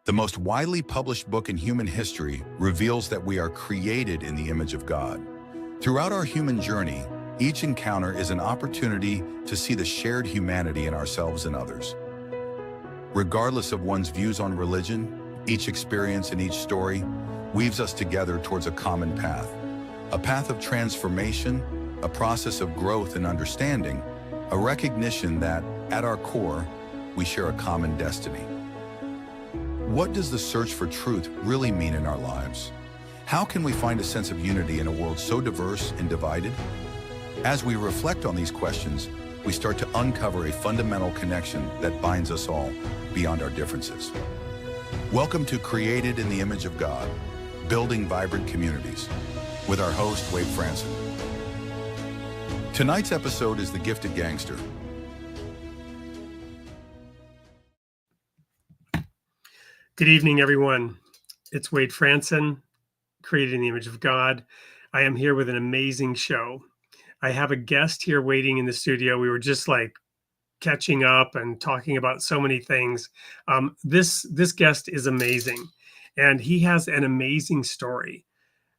The most widely published book in human history reveals that we are created in the image of God. Throughout our human journey, each encounter is an opportunity to see the shared humanity in ourselves and others. Regardless of one's views on religion, each experience and each story weaves us together towards a common path. A path of transformation, a process of growth and understanding, a recognition that, at our core, we share a common destiny. What does the search for truth really mean in our lives? How can we find a sense of unity in a world so diverse and divided? As we reflect on these questions, we start to uncover a fundamental connection that binds us all beyond our differences. Welcome to Created in the Image of God, Building Vibrant Communities, with our host, Wade Franson. Tonight's episode is The Gifted Gangster. Good evening, everyone. It's Wade Franson, Created in the Image of God. I am here with an amazing show. I have a guest here waiting in the studio. We were just catching up and talking about so many things. This guest is amazing, and he has an amazing story.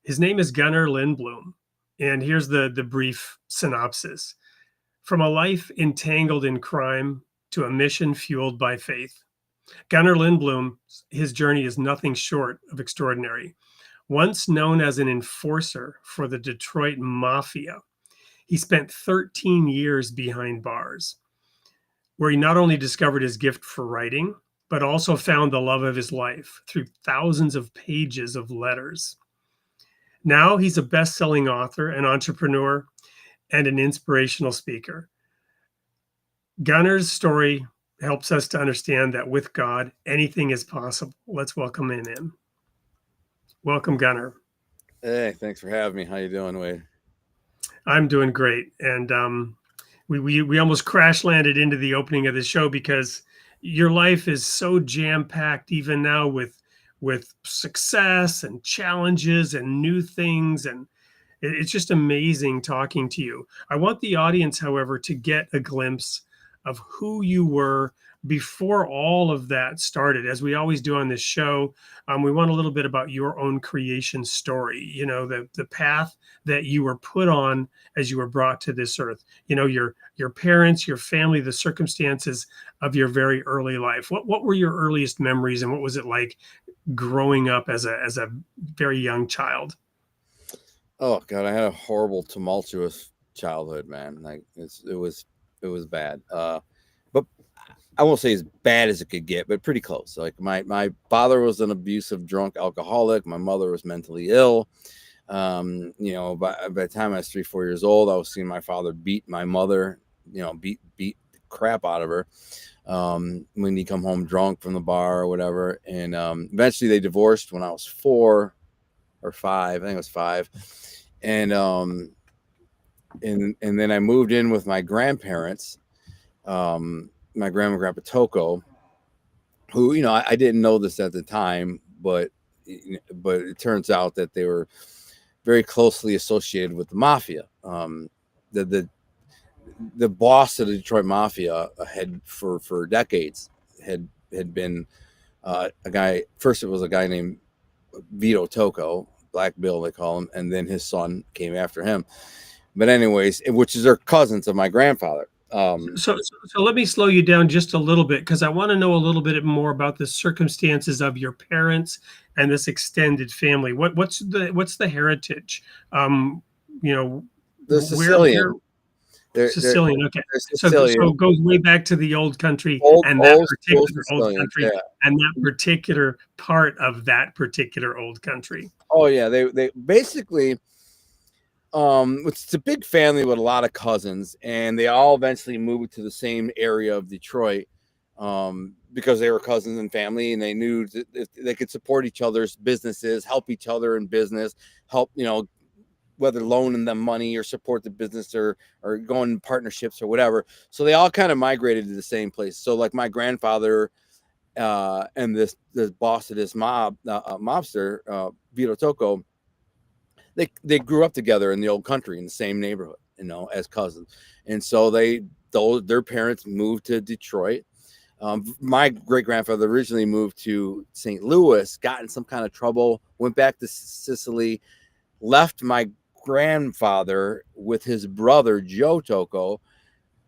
His name is Gunnar Lindbloom, and here's the brief synopsis. From a life entangled in crime to a mission fueled by faith. Gunnar Lindbloom, his journey is nothing short of extraordinary. Once known as an enforcer for the Detroit Mafia, he spent 13 years behind bars, where he not only discovered his gift for writing, but also found the love of his life through thousands of pages of letters. Now he's a best-selling author, an entrepreneur, and an inspirational speaker. Gunnar's story helps us to understand that with God, anything is possible. Let's welcome him in. Welcome, Gunnar. Hey, thanks for having me. How you doing, Wade? I'm doing great. And we almost crash landed into the opening of the show because your life is so jam-packed even now with success and challenges and new things. And it's just amazing talking to you. I want the audience, however, to get a glimpse of who you were before all of that started. As we always do on this show, we want a little bit about your own creation story, you know, the path that you were put on as you were brought to this earth, you know, your parents, your family, the circumstances of your very early life. What were your earliest memories, and what was it like growing up as a very young child? Oh God, I had a horrible, tumultuous childhood, man. It was bad. But I won't say as bad as it could get, but pretty close. Like my father was an abusive drunk alcoholic. My mother was mentally ill. You know, by the time I was 3-4 years old, I was seeing my father beat my mother, you know, beat the crap out of her. When he come home drunk from the bar or whatever. And eventually they divorced when I was 4 or 5. I think it was 5. And then I moved in with my grandparents, my grandma and grandpa Toko, who, you know, I didn't know this at the time, but it turns out that they were very closely associated with the mafia. The boss of the Detroit Mafia had for decades had been a guy. First, it was a guy named Vito Toko, Black Bill they call him, and then his son came after him. But anyways, which is their cousins of my grandfather. So let me slow you down just a little bit, because I want to know a little bit more about the circumstances of your parents and this extended family. What's the heritage? You know, they're Sicilian. Sicilian. Okay. They're Sicilian. So it goes way back to the old country, and that particular old country, yeah. And that particular part of that particular old country. Oh yeah, they basically. It's a big family with a lot of cousins, and they all eventually moved to the same area of Detroit because they were cousins and family, and they knew that if they could support each other's businesses, help each other in business, help, you know, whether loaning them money or support the business or going in partnerships or whatever. So they all kind of migrated to the same place. So like my grandfather and this boss of this mobster, Vito Toko, they grew up together in the old country in the same neighborhood, you know, as cousins. And so their parents moved to Detroit. My great grandfather originally moved to St. Louis, got in some kind of trouble, went back to Sicily, left my grandfather with his brother Joe Tocco,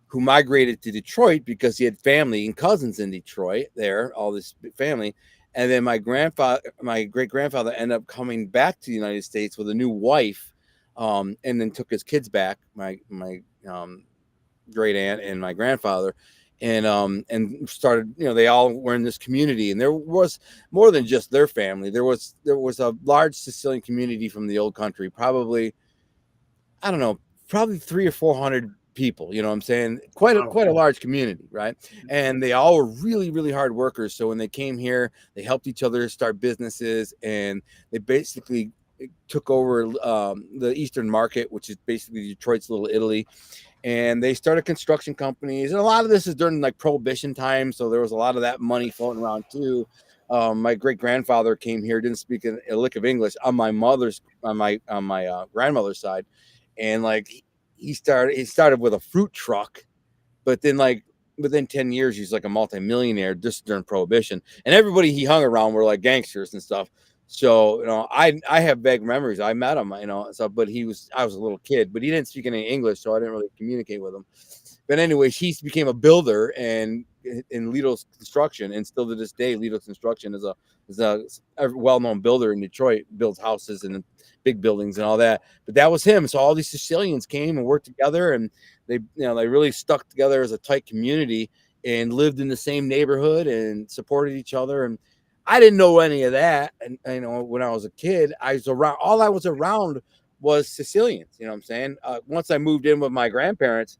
who migrated to Detroit because he had family and cousins in Detroit there, all this family. And then my great grandfather ended up coming back to the United States with a new wife, and then took his kids back, my great aunt and my grandfather, and started, they all were in this community, and there was more than just their family. There was a large Sicilian community from the old country, probably, I don't know, probably 300 or 400 people, you know what I'm saying? Quite a large community, right? And they all were really, really hard workers. So when they came here, they helped each other start businesses, and they basically took over the Eastern Market, which is basically Detroit's little Italy. And they started construction companies, and a lot of this is during like Prohibition time, so there was a lot of that money floating around too. My great grandfather came here, didn't speak a lick of English on my grandmother's side, and like he started with a fruit truck, but then like within 10 years he's like a multimillionaire just during Prohibition, and everybody he hung around were like gangsters and stuff. So, I have vague memories. I met him, so, but I was a little kid, but he didn't speak any English, so I didn't really communicate with him. But anyway, he became a builder and in Lidl's Construction, and still to this day, Lidl's Construction is a well-known builder in Detroit, builds houses and big buildings and all that. But that was him. So all these Sicilians came and worked together, and they really stuck together as a tight community and lived in the same neighborhood and supported each other. And I didn't know any of that. And when I was a kid, all I was around was Sicilians. You know what I'm saying? Once I moved in with my grandparents,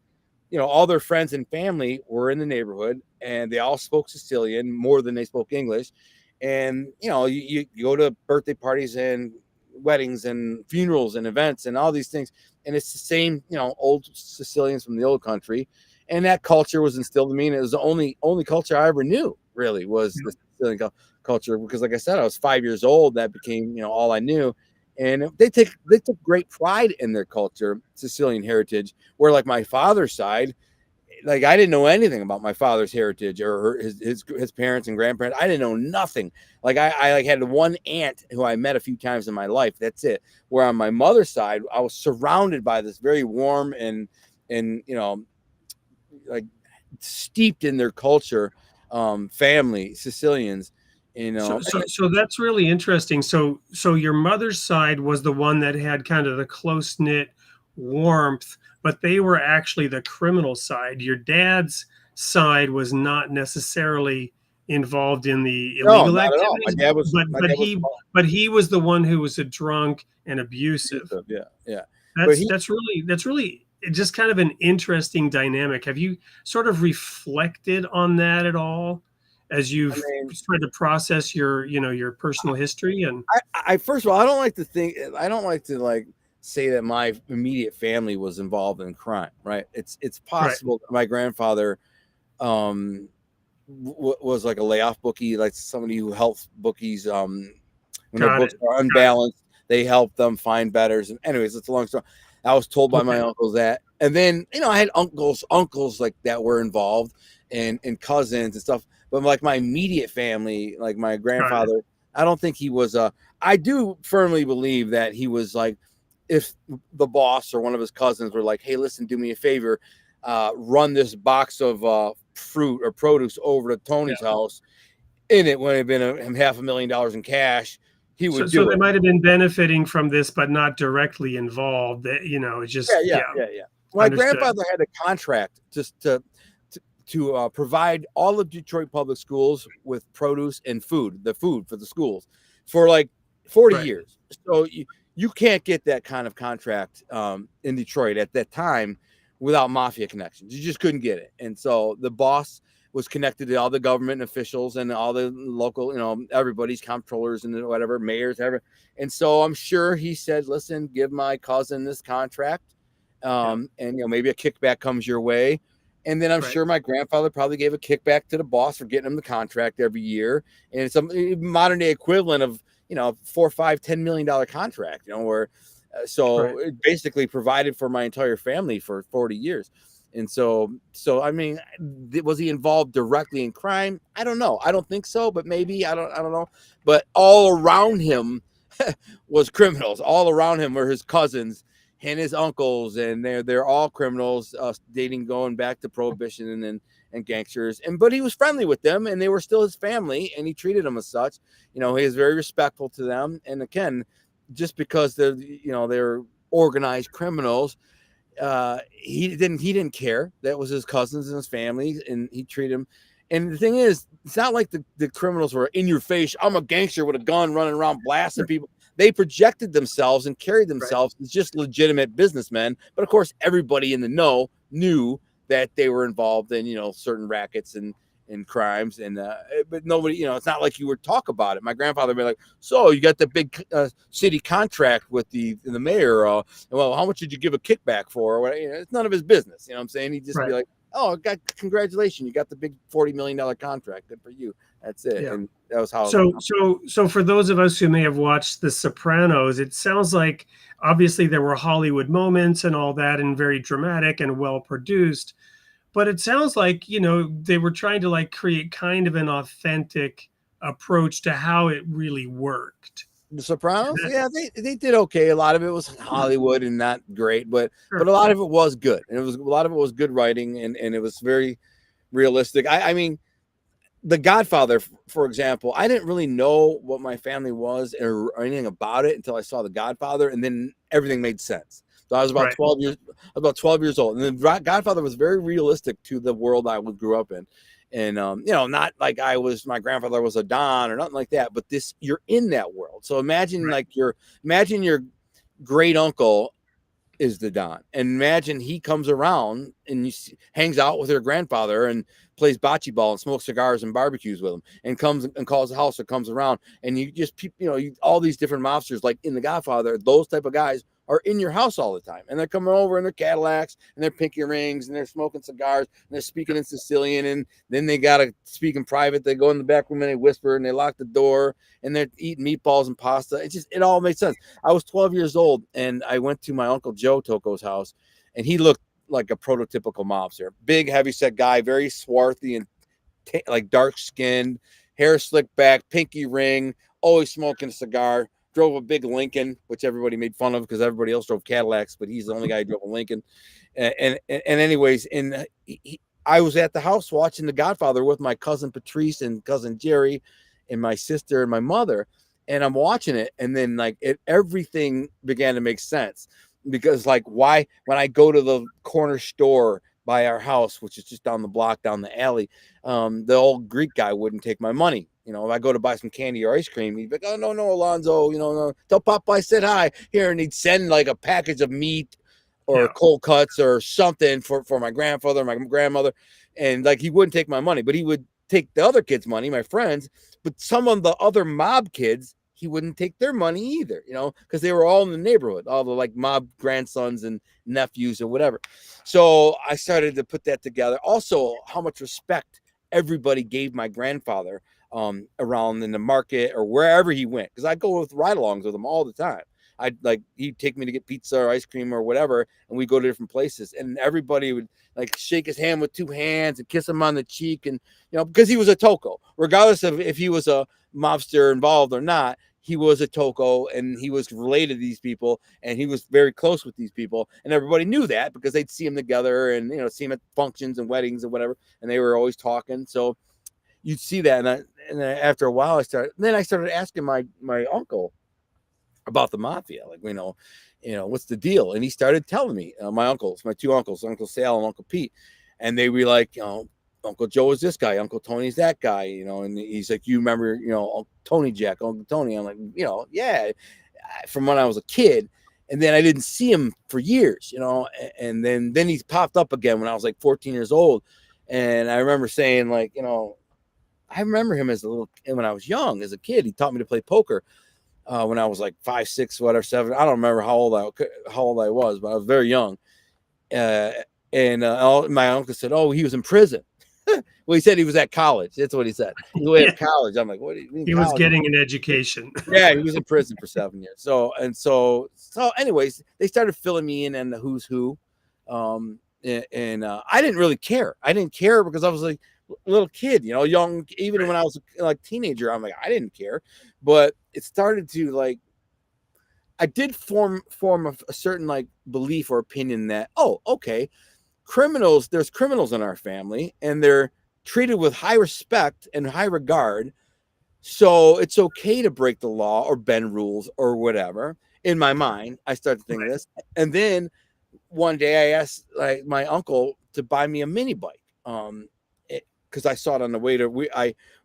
all their friends and family were in the neighborhood, and they all spoke Sicilian more than they spoke English. And, you go to birthday parties and weddings and funerals and events and all these things, and it's the same, old Sicilians from the old country. And that culture was instilled in me, and it was the only culture I ever knew, really, was the Sicilian culture, because like I said, I was 5 years old. That became all I knew. And they took great pride in their culture, Sicilian heritage, where like my father's side, like I didn't know anything about my father's heritage or his parents and grandparents. I didn't know nothing. Like I like had one aunt who I met a few times in my life. That's it. Where on my mother's side, I was surrounded by this very warm and like steeped in their culture, family, Sicilians. So that's really interesting. So your mother's side was the one that had kind of the close knit warmth, but they were actually the criminal side. Your dad's side was not necessarily involved in the illegal activities, but he was the one who was a drunk and abusive. Yeah. That's really just kind of an interesting dynamic. Have you sort of reflected on that at all as you've tried to process your personal history? And I first of all, I don't like to say that my immediate family was involved in crime, right? It's possible that my grandfather was like a layoff bookie, like somebody who helps bookies when their books are unbalanced, they help them find betters. And anyways, it's a long story. I was told by my uncles that, and then I had uncles like that were involved, and cousins and stuff. But like my immediate family, like my grandfather, I don't think he was I do firmly believe that he was like, if the boss or one of his cousins were like, hey, listen, do me a favor, run this box of fruit or produce over to Tony's house, and it would have been $500,000 in cash. He would do it. So they might have been benefiting from this, but not directly involved. It's just yeah. My grandfather had a contract just to provide all of Detroit public schools with produce and food for the schools for like 40 years. So you can't get that kind of contract in Detroit at that time without mafia connections. You just couldn't get it. And so the boss was connected to all the government officials and all the local, everybody's comptrollers and whatever, mayors, ever. And so I'm sure he said, listen, give my cousin this contract. And maybe a kickback comes your way. And then I'm sure my grandfather probably gave a kickback to the boss for getting him the contract every year. And it's a modern day equivalent of, $4, $5, $10 million contract, where it basically provided for my entire family for 40 years. And so I mean, was he involved directly in crime? I don't know. I don't think so, but maybe. I don't know. But all around him was criminals. All around him were his cousins and his uncles, and they're all criminals, going back to Prohibition and gangsters. But he was friendly with them, and they were still his family, and he treated them as such. He was very respectful to them. And again, just because they're organized criminals, he didn't care. That was his cousins and his family, and he treated them. And the thing is, it's not like the criminals were in your face. I'm a gangster with a gun running around blasting people. They projected themselves and carried themselves as just legitimate businessmen. But of course, everybody in the know knew that they were involved in, certain rackets and crimes. But nobody, it's not like you would talk about it. My grandfather would be like, so you got the big city contract with the mayor. Well, how much did you give a kickback for? Or it's none of his business. You know what I'm saying? He'd just be like, oh, congratulations. You got the big $40 million contract. Good for you. That's it. Yeah. And that was how. So for those of us who may have watched The Sopranos, it sounds like obviously there were Hollywood moments and all that, and very dramatic and well produced. But it sounds like, they were trying to create kind of an authentic approach to how it really worked. The Sopranos, they did okay. A lot of it was Hollywood and not great, but a lot of it was good. And a lot of it was good writing, and it was very realistic. I mean, The Godfather, for example, I didn't really know what my family was or anything about it until I saw The Godfather, and then everything made sense. So I was about 12 years old, and The Godfather was very realistic to the world I grew up in. And not like my grandfather was a Don or nothing like that, but you're in that world. So imagine imagine your great uncle is the Don, and imagine he comes around and hangs out with your grandfather and plays bocce ball and smokes cigars and barbecues with him, and comes and calls the house or comes around, and you just all these different mobsters like in The Godfather. Those type of guys are in your house all the time, and they're coming over in their Cadillacs and their pinky rings, and they're smoking cigars, and they're speaking in Sicilian, and then they gotta speak in private. They go in the back room and they whisper and they lock the door, and they're eating meatballs and pasta. It all made sense. I was 12 years old, and I went to my Uncle Joe Toco's house, and he looked like a prototypical mobster. Big, heavyset guy, very swarthy and dark skinned, hair slicked back, pinky ring, always smoking a cigar. Drove a big Lincoln, which everybody made fun of because everybody else drove Cadillacs, but he's the only guy who drove a Lincoln. And anyways, I was at the house watching The Godfather with my cousin Patrice and cousin Jerry and my sister and my mother, and I'm watching it, and then everything began to make sense, because why when I go to the corner store by our house, which is just down the block, down the alley, the old Greek guy wouldn't take my money. If I go to buy some candy or ice cream, he'd be like, oh, no, Alonzo, no, tell Papa I said hi here. And he'd send a package of meat or cold cuts or something for my grandfather, my grandmother. And he wouldn't take my money, but he would take the other kids' money, my friends. But some of the other mob kids, he wouldn't take their money either, because they were all in the neighborhood, all the mob grandsons and nephews or whatever. So I started to put that together. Also, how much respect everybody gave my grandfather around in the market or wherever he went, because I go with ride-alongs with him all the time. He'd take me to get pizza or ice cream or whatever, and we go to different places, and everybody would shake his hand with two hands and kiss him on the cheek, and because he was a Toco, regardless of if he was a mobster involved or not. He was a Toco, and he was related to these people, and he was very close with these people, and everybody knew that because they'd see him together and see him at functions and weddings and whatever, and they were always talking. So you'd see that, and then after a while, I started asking my uncle about the mafia, what's the deal? And he started telling me, my two uncles, Uncle Sal and Uncle Pete, and they were like, Uncle Joe is this guy, Uncle Tony's that guy, and he's like, you remember, Tony Jack, Uncle Tony? I'm like, yeah, from when I was a kid. And then I didn't see him for years, and then he popped up again when I was 14 years old. And I remember saying I remember him when I was young, as a kid. He taught me to play poker when I was 5, 6, whatever, 7. I don't remember how old I was, but I was very young. And my uncle said, oh, he was in prison. Well, he said he was at college. That's what he said. He was at college. I'm like, what do you mean? He was getting an education. Yeah, he was in prison for 7 years. So anyways, they started filling me in on the who's who. and I didn't really care. I didn't care because I was like a little kid, you know, young. Even when I was like teenager, I'm like, I didn't care. But it started to like, I did form a certain like belief or opinion that, oh, okay, there's criminals in our family and they're treated with high respect and high regard. So it's okay to break the law or bend rules or whatever. In my mind, I started to think of this. And then one day I asked like my uncle to buy me a mini bike. Because I saw it on the way to,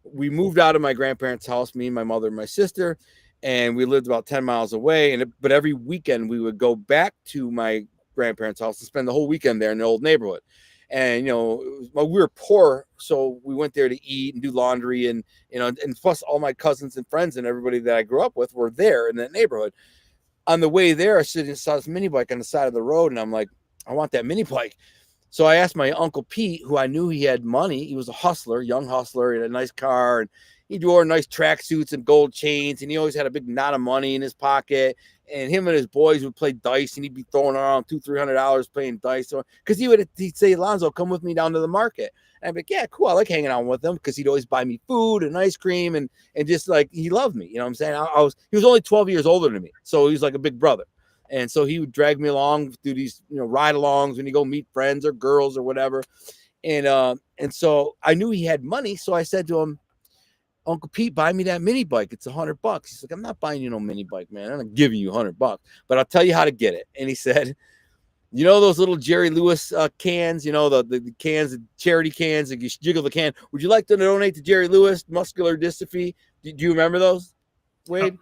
we moved out of my grandparents' house, me, my mother, and my sister, and we lived about 10 miles away. But every weekend we would go back to my grandparents' house and spend the whole weekend there in the old neighborhood. And, you know, we were poor, so we went there to eat and do laundry, and, you know, and plus all my cousins and friends and everybody that I grew up with were there in that neighborhood. On the way there, I saw this mini bike on the side of the road, and I'm like, I want that mini bike. So I asked my Uncle Pete, who I knew he had money. He was a hustler, young hustler, he had a nice car, and he wore nice tracksuits and gold chains, and he always had a big knot of money in his pocket. And him and his boys would play dice, and he'd be throwing around $200-300 playing dice. Because he'd say, Alonzo, come with me down to the market. And I'd be like, yeah, cool. I like hanging out with him, because he'd always buy me food and ice cream, and just like, he loved me. You know what I'm saying? He was only 12 years older than me, so he was like a big brother. And so he would drag me along through these, you know, ride-alongs when you go meet friends or girls or whatever. And so I knew he had money, so I said to him, Uncle Pete, buy me that mini bike. It's $100. He's like, I'm not buying you no mini bike, man. I'm not giving you $100, but I'll tell you how to get it. And he said, you know those little Jerry Lewis cans, you know, the cans, the charity cans, that you jiggle the can. Would you like to donate to Jerry Lewis muscular dystrophy? Do you remember those, Wade?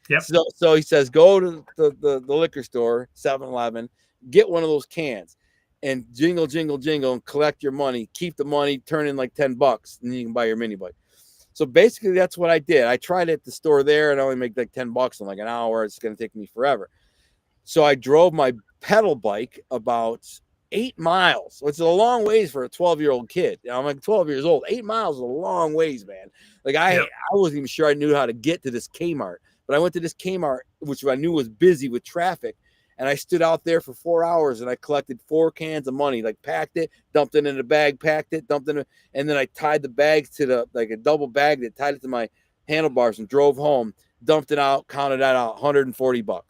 Yep. So he says, go to the liquor store, 7-Eleven, get one of those cans and jingle, jingle, jingle, and collect your money. Keep the money, turn in like $10, and then you can buy your mini bike. So basically, that's what I did. I tried it at the store there, and I only make like $10 in like an hour. It's going to take me forever. So I drove my pedal bike about 8 miles, which is a long ways for a 12-year-old kid. You know, I'm like 12 years old. 8 miles is a long ways, man. Like I wasn't even sure I knew how to get to this Kmart, but I went to this Kmart, which I knew was busy with traffic. And I stood out there for 4 hours, and I collected 4 cans of money, like packed it, dumped it in a bag, packed it, dumped it, and then I tied the bags to like a double bag that tied it to my handlebars and drove home, dumped it out, counted that out, $140.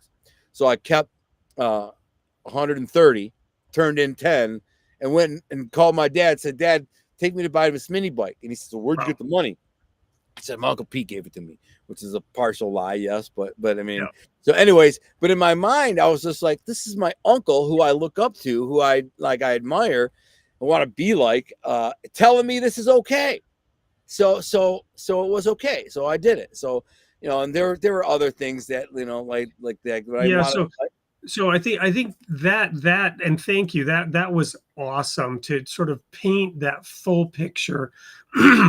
So I kept 130, turned in 10, and went and called my dad, said, Dad, take me to buy this mini bike. And he said, so where'd you get the money? I said, my Uncle Pete gave it to me, which is a partial lie, yes. But I mean, So anyways, but in my mind, I was just like, this is my uncle who I look up to, who I admire, I want to be like, telling me this is okay. So it was okay. So I did it. So, you know, and there were other things that, you know, like that. So I think that and thank you, that was awesome to sort of paint that full picture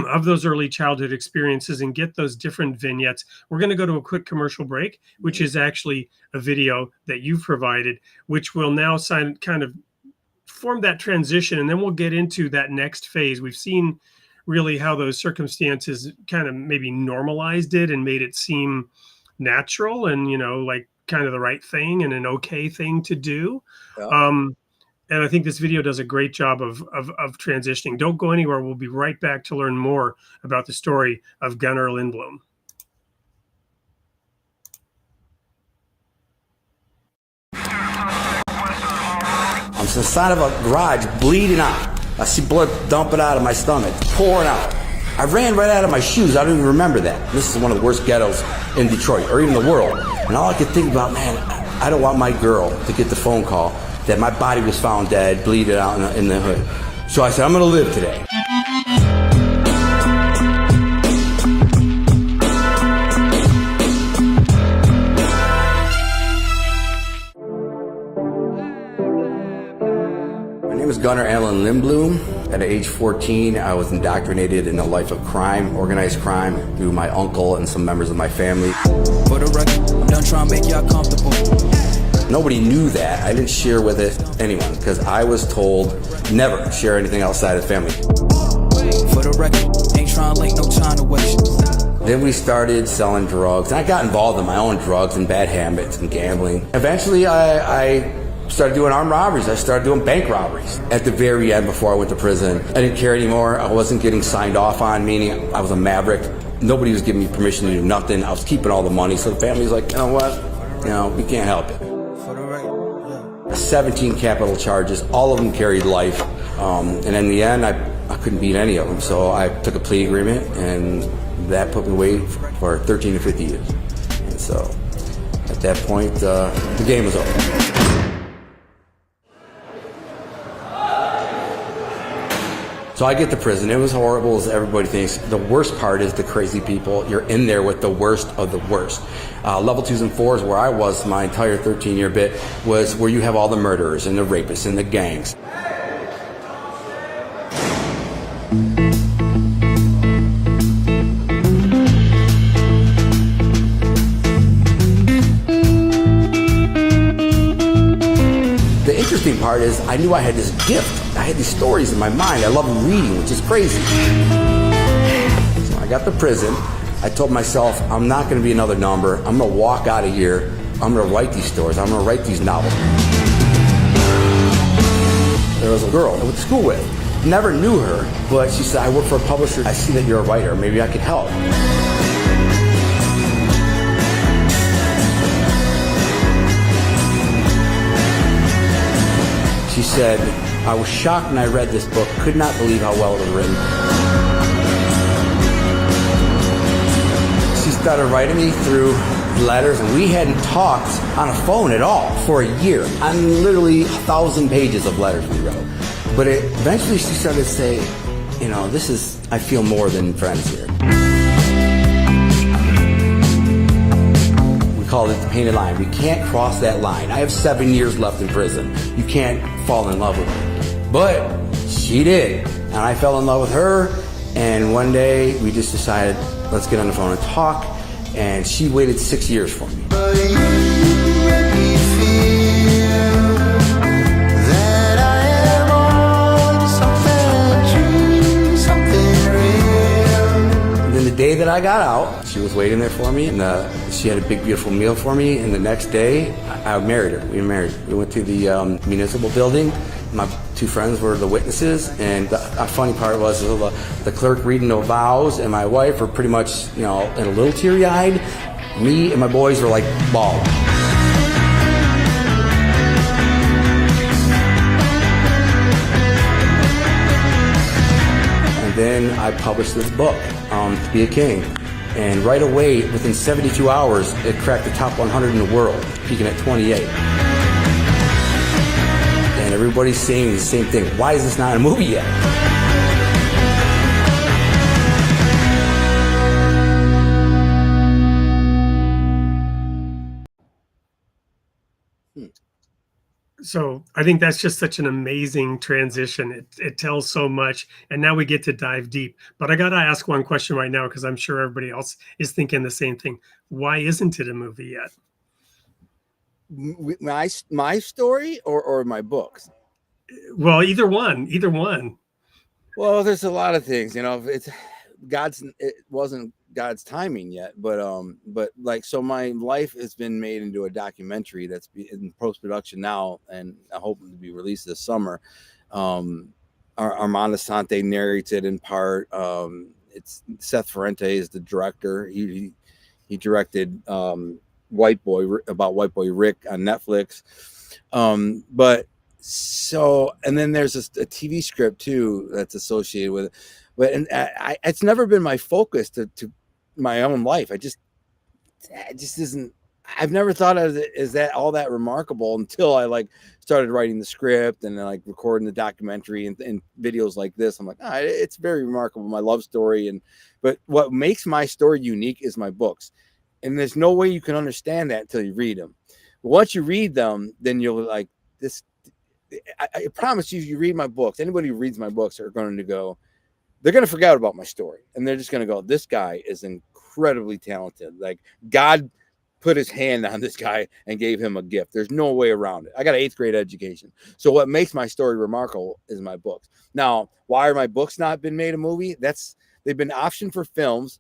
of those early childhood experiences and get those different vignettes. We're going to go to a quick commercial break, which is actually a video that you've provided, which will now kind of form that transition, and then we'll get into that next phase. We've seen really how those circumstances kind of maybe normalized it and made it seem natural and, you know, like kind of the right thing and an okay thing to do. And I think this video does a great job of transitioning. Don't go anywhere. We'll be right back to learn more about the story of Gunnar Lindbloom. I'm inside of a garage bleeding out. I see blood dumping out of my stomach, pouring out. I ran right out of my shoes. I don't even remember that. This is one of the worst ghettos in Detroit, or even the world. And all I could think about, man, I don't want my girl to get the phone call that my body was found dead, bleeding out in the hood. So I said, I'm going to live today. My name is Gunnar Allen Lindbloom. At age 14, I was indoctrinated in a life of crime, organized crime, through my uncle and some members of my family. For the record, I'm done trying to make y'all comfortable. Nobody knew that. I didn't share with anyone because I was told never share anything outside of the family. For the record, ain't trying to link no time to waste. Then we started selling drugs, and I got involved in my own drugs and bad habits and gambling. Eventually, I started doing armed robberies. I started doing bank robberies. At the very end, before I went to prison, I didn't care anymore. I wasn't getting signed off on, meaning I was a maverick. Nobody was giving me permission to do nothing. I was keeping all the money. So the family was like, you know what? We can't help it. 17 capital charges, all of them carried life. And in the end, I couldn't beat any of them. So I took a plea agreement, and that put me away for 13 to 50 years. And so at that point, the game was over. So I get to prison. It was horrible, as everybody thinks. The worst part is the crazy people. You're in there with the worst of the worst. Level 2s and 4s, where I was my entire 13-year bit, was where you have all the murderers and the rapists and the gangs. The interesting part is I knew I had this gift. I had these stories in my mind. I love reading, which is crazy. So I got to prison. I told myself, I'm not going to be another number. I'm going to walk out of here. I'm going to write these stories. I'm going to write these novels. There was a girl I went to school with. Never knew her, but she said, I work for a publisher. I see that you're a writer. Maybe I could help. She said, I was shocked when I read this book, could not believe how well it was written. She started writing me through letters, and we hadn't talked on a phone at all for a year. I mean, literally 1,000 pages of letters we wrote. But eventually she started to say, I feel more than friends here. Called it the painted line. We can't cross that line. I have 7 years left in prison. You can't fall in love with me. But she did. And I fell in love with her. And one day we just decided, let's get on the phone and talk. And she waited 6 years for me. The day that I got out, she was waiting there for me, and she had a big, beautiful meal for me. And the next day, I married her. We married. We went to the municipal building. My two friends were the witnesses, and the funny part was the clerk reading the vows, and my wife were pretty much, in a little teary-eyed. Me and my boys were like bawling. And then I published this book, To Be a King. And right away, within 72 hours, it cracked the top 100 in the world, peaking at 28. And everybody's saying the same thing. Why is this not a movie yet? So I think that's just such an amazing transition. It tells so much, and now we get to dive deep. But I got to ask one question right now, because I'm sure everybody else is thinking the same thing. Why isn't it a movie yet? My story or my books? Well, either one. Well, there's a lot of things, it wasn't God's timing yet, but so my life has been made into a documentary that's in post-production now, and I hope to be released this summer. Armando Sante narrates it in part. It's Seth Ferrante is the director. He directed White Boy Rick on Netflix. And then there's a TV script too that's associated with it. But it's never been my focus to my own life. It just isn't. I've never thought of it as that all that remarkable until I started writing the script and then recording the documentary and videos like this. I'm like, it's very remarkable, my love story. But what makes my story unique is my books, and there's no way you can understand that until you read them. But once you read them, then you'll like this. I promise you read my books. Anybody who reads my books are going to go. They're going to forget about my story, and they're just going to go, this guy is incredibly talented. God put his hand on this guy and gave him a gift. There's no way around it. I got an 8th grade education. So what makes my story remarkable is my books. Now, why are my books not been made a movie? They've been optioned for films,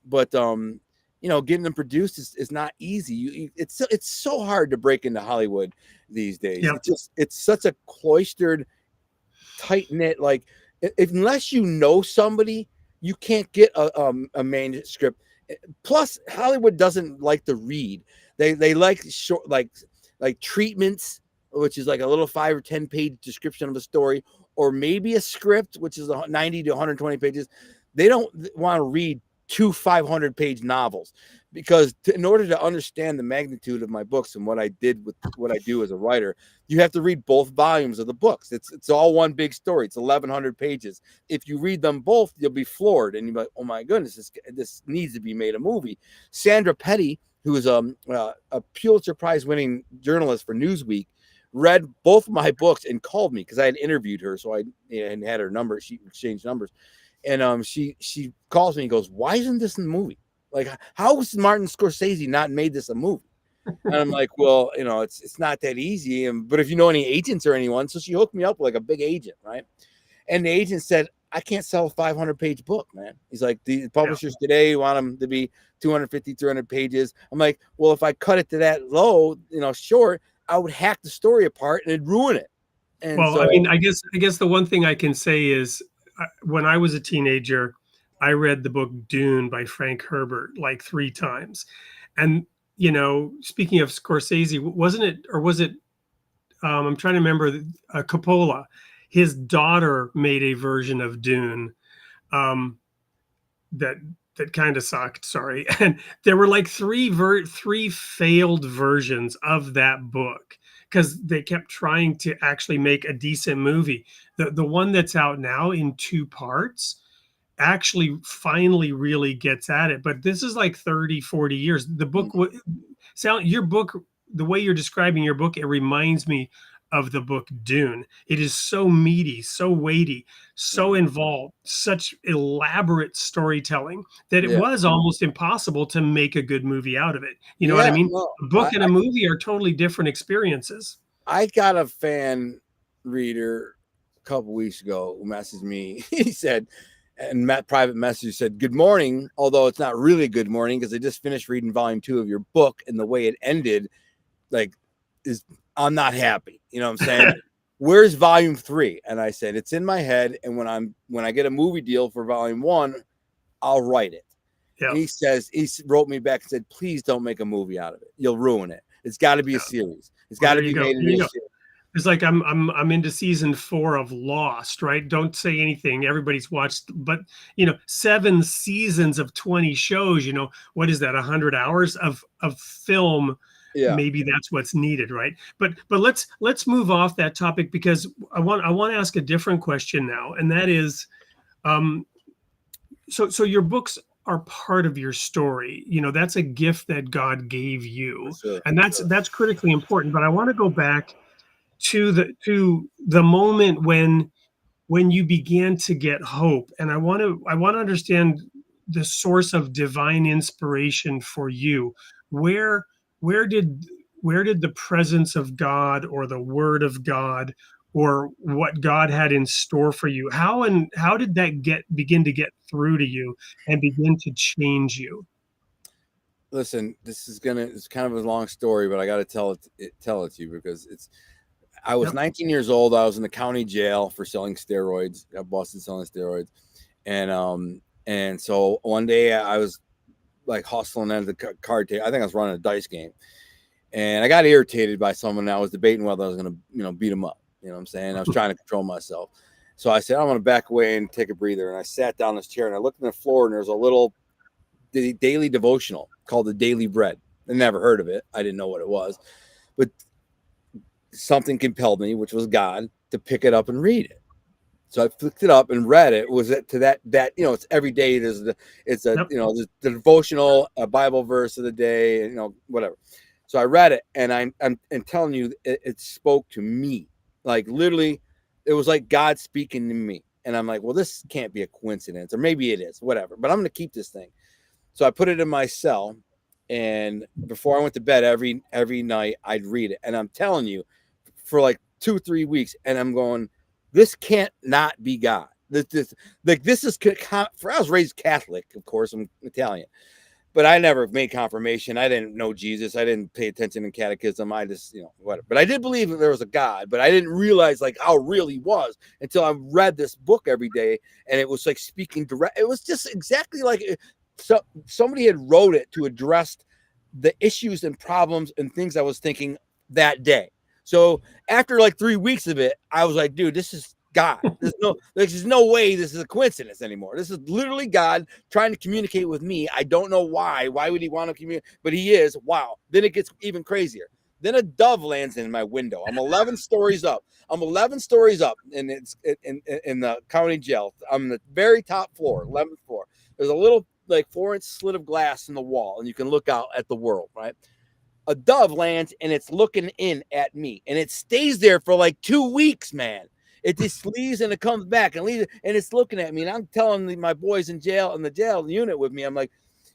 but getting them produced is not easy. It's so hard to break into Hollywood these days. Yeah. It's such a cloistered, tight knit. Like, unless you know somebody, you can't get a manuscript. Plus, Hollywood doesn't like to read. They like short, like treatments, which is like a little 5 or 10 page description of a story, or maybe a script, which is 90 to 120 pages. They don't want to read 2 500-page novels, because in order to understand the magnitude of my books and what I did with what I do as a writer, you have to read both volumes of the books. It's all one big story. It's 1,100 pages. If you read them both, you'll be floored, and you'll be like, oh my goodness, this needs to be made a movie. Sandra Petty, who is a Pulitzer Prize winning journalist for Newsweek, read both my books and called me, because I had interviewed her, so I had her number. She exchanged numbers. And she calls me and goes, why isn't this in the movie? Like, how has Martin Scorsese not made this a movie? And I'm like, well, it's not that easy. But if you know any agents or anyone, so she hooked me up with like a big agent, right? And the agent said, I can't sell a 500-page book, man. He's like, the publishers today want them to be 250, 300 pages. I'm like, well, if I cut it to that low, short, I would hack the story apart and it'd ruin it. And well, I mean, I guess the one thing I can say is, when I was a teenager, I read the book Dune by Frank Herbert like 3 times. And, speaking of Scorsese, wasn't it, or was it, I'm trying to remember, Coppola, his daughter made a version of Dune that kind of sucked, sorry. And there were like 3 failed versions of that book, because they kept trying to actually make a decent movie. The one that's out now in 2 parts actually finally really gets at it. But this is like 30, 40 years. The book, your book, the way you're describing your book, it reminds me of the book Dune. It is so meaty, so weighty, so involved, such elaborate storytelling that it was almost impossible to make a good movie out of it. You know what I mean? Well, a book and a movie are totally different experiences. I got a fan reader a couple weeks ago who messaged me. He said, and private message said, good morning, although it's not really good morning, because I just finished reading volume 2 of your book, and the way it ended, like, I'm not happy. You know what I'm saying? Where's volume 3? And I said, it's in my head. And when I get a movie deal for volume 1, I'll write it. Yeah. And he wrote me back and said, please don't make a movie out of it. You'll ruin it. It's got to be a series. It's got to be made into a series. It's like I'm into season 4 of Lost, right? Don't say anything. Everybody's watched, but 7 seasons of 20 shows. What is that? 100 hours of film. Yeah. Maybe that's what's needed, right? But let's move off that topic, because I want to ask a different question now, and that is, so your books are part of your story. That's a gift that God gave you, and that's critically important. But I want to go back to the moment when you began to get hope, and I want to understand the source of divine inspiration for you. Where did the presence of God, or the word of God, or what God had in store for you, how did that begin to get through to you and begin to change you? Listen, it's kind of a long story, but I got to tell it to you, because I was 19 years old. I was in the county jail for selling steroids. Got busted selling steroids. And so one day I was like hustling at the card table. I think I was running a dice game, and I got irritated by someone. I was debating whether I was going to, beat him up. You know what I'm saying? I was trying to control myself. So I said, I'm going to back away and take a breather. And I sat down in this chair, and I looked on the floor, and there's a little daily devotional called The Daily Bread. I never heard of it. I didn't know what it was, but something compelled me, which was God, to pick it up and read it. So I flicked it up and read it. Was it to that it's every day. The devotional, a Bible verse of the day, whatever. So I read it, and I'm telling you, it spoke to me. Like, literally, it was like God speaking to me. And I'm like, well, this can't be a coincidence, or maybe it is, whatever. But I'm going to keep this thing. So I put it in my cell, and before I went to bed every night, I'd read it. And I'm telling you, for like 2-3 weeks, and I'm going, this can't not be God. This is, for I was raised Catholic, of course, I'm Italian. but I never made confirmation. I didn't know Jesus. I didn't pay attention in catechism. I just, whatever. But I did believe that there was a God, but I didn't realize like how real he was until I read this book every day. And it was like speaking direct. It was just exactly like somebody had wrote it to address the issues and problems and things I was thinking that day. So after like 3 weeks of it, I was like, dude, this is God. There's no way this is a coincidence anymore. This is literally God trying to communicate with me. I don't know why. Why would he want to communicate? But he is. Wow. Then it gets even crazier. Then a dove lands in my window. I'm 11 stories up. And it's in the county jail. I'm the very top floor, 11th floor. There's a little like 4-inch slit of glass in the wall, and you can look out at the world, right? A dove lands, and it's looking in at me, and it stays there for like 2 weeks, man. It just leaves and it comes back and leaves, and it's looking at me. And I'm telling my boys in jail, in the jail unit with me, I'm like,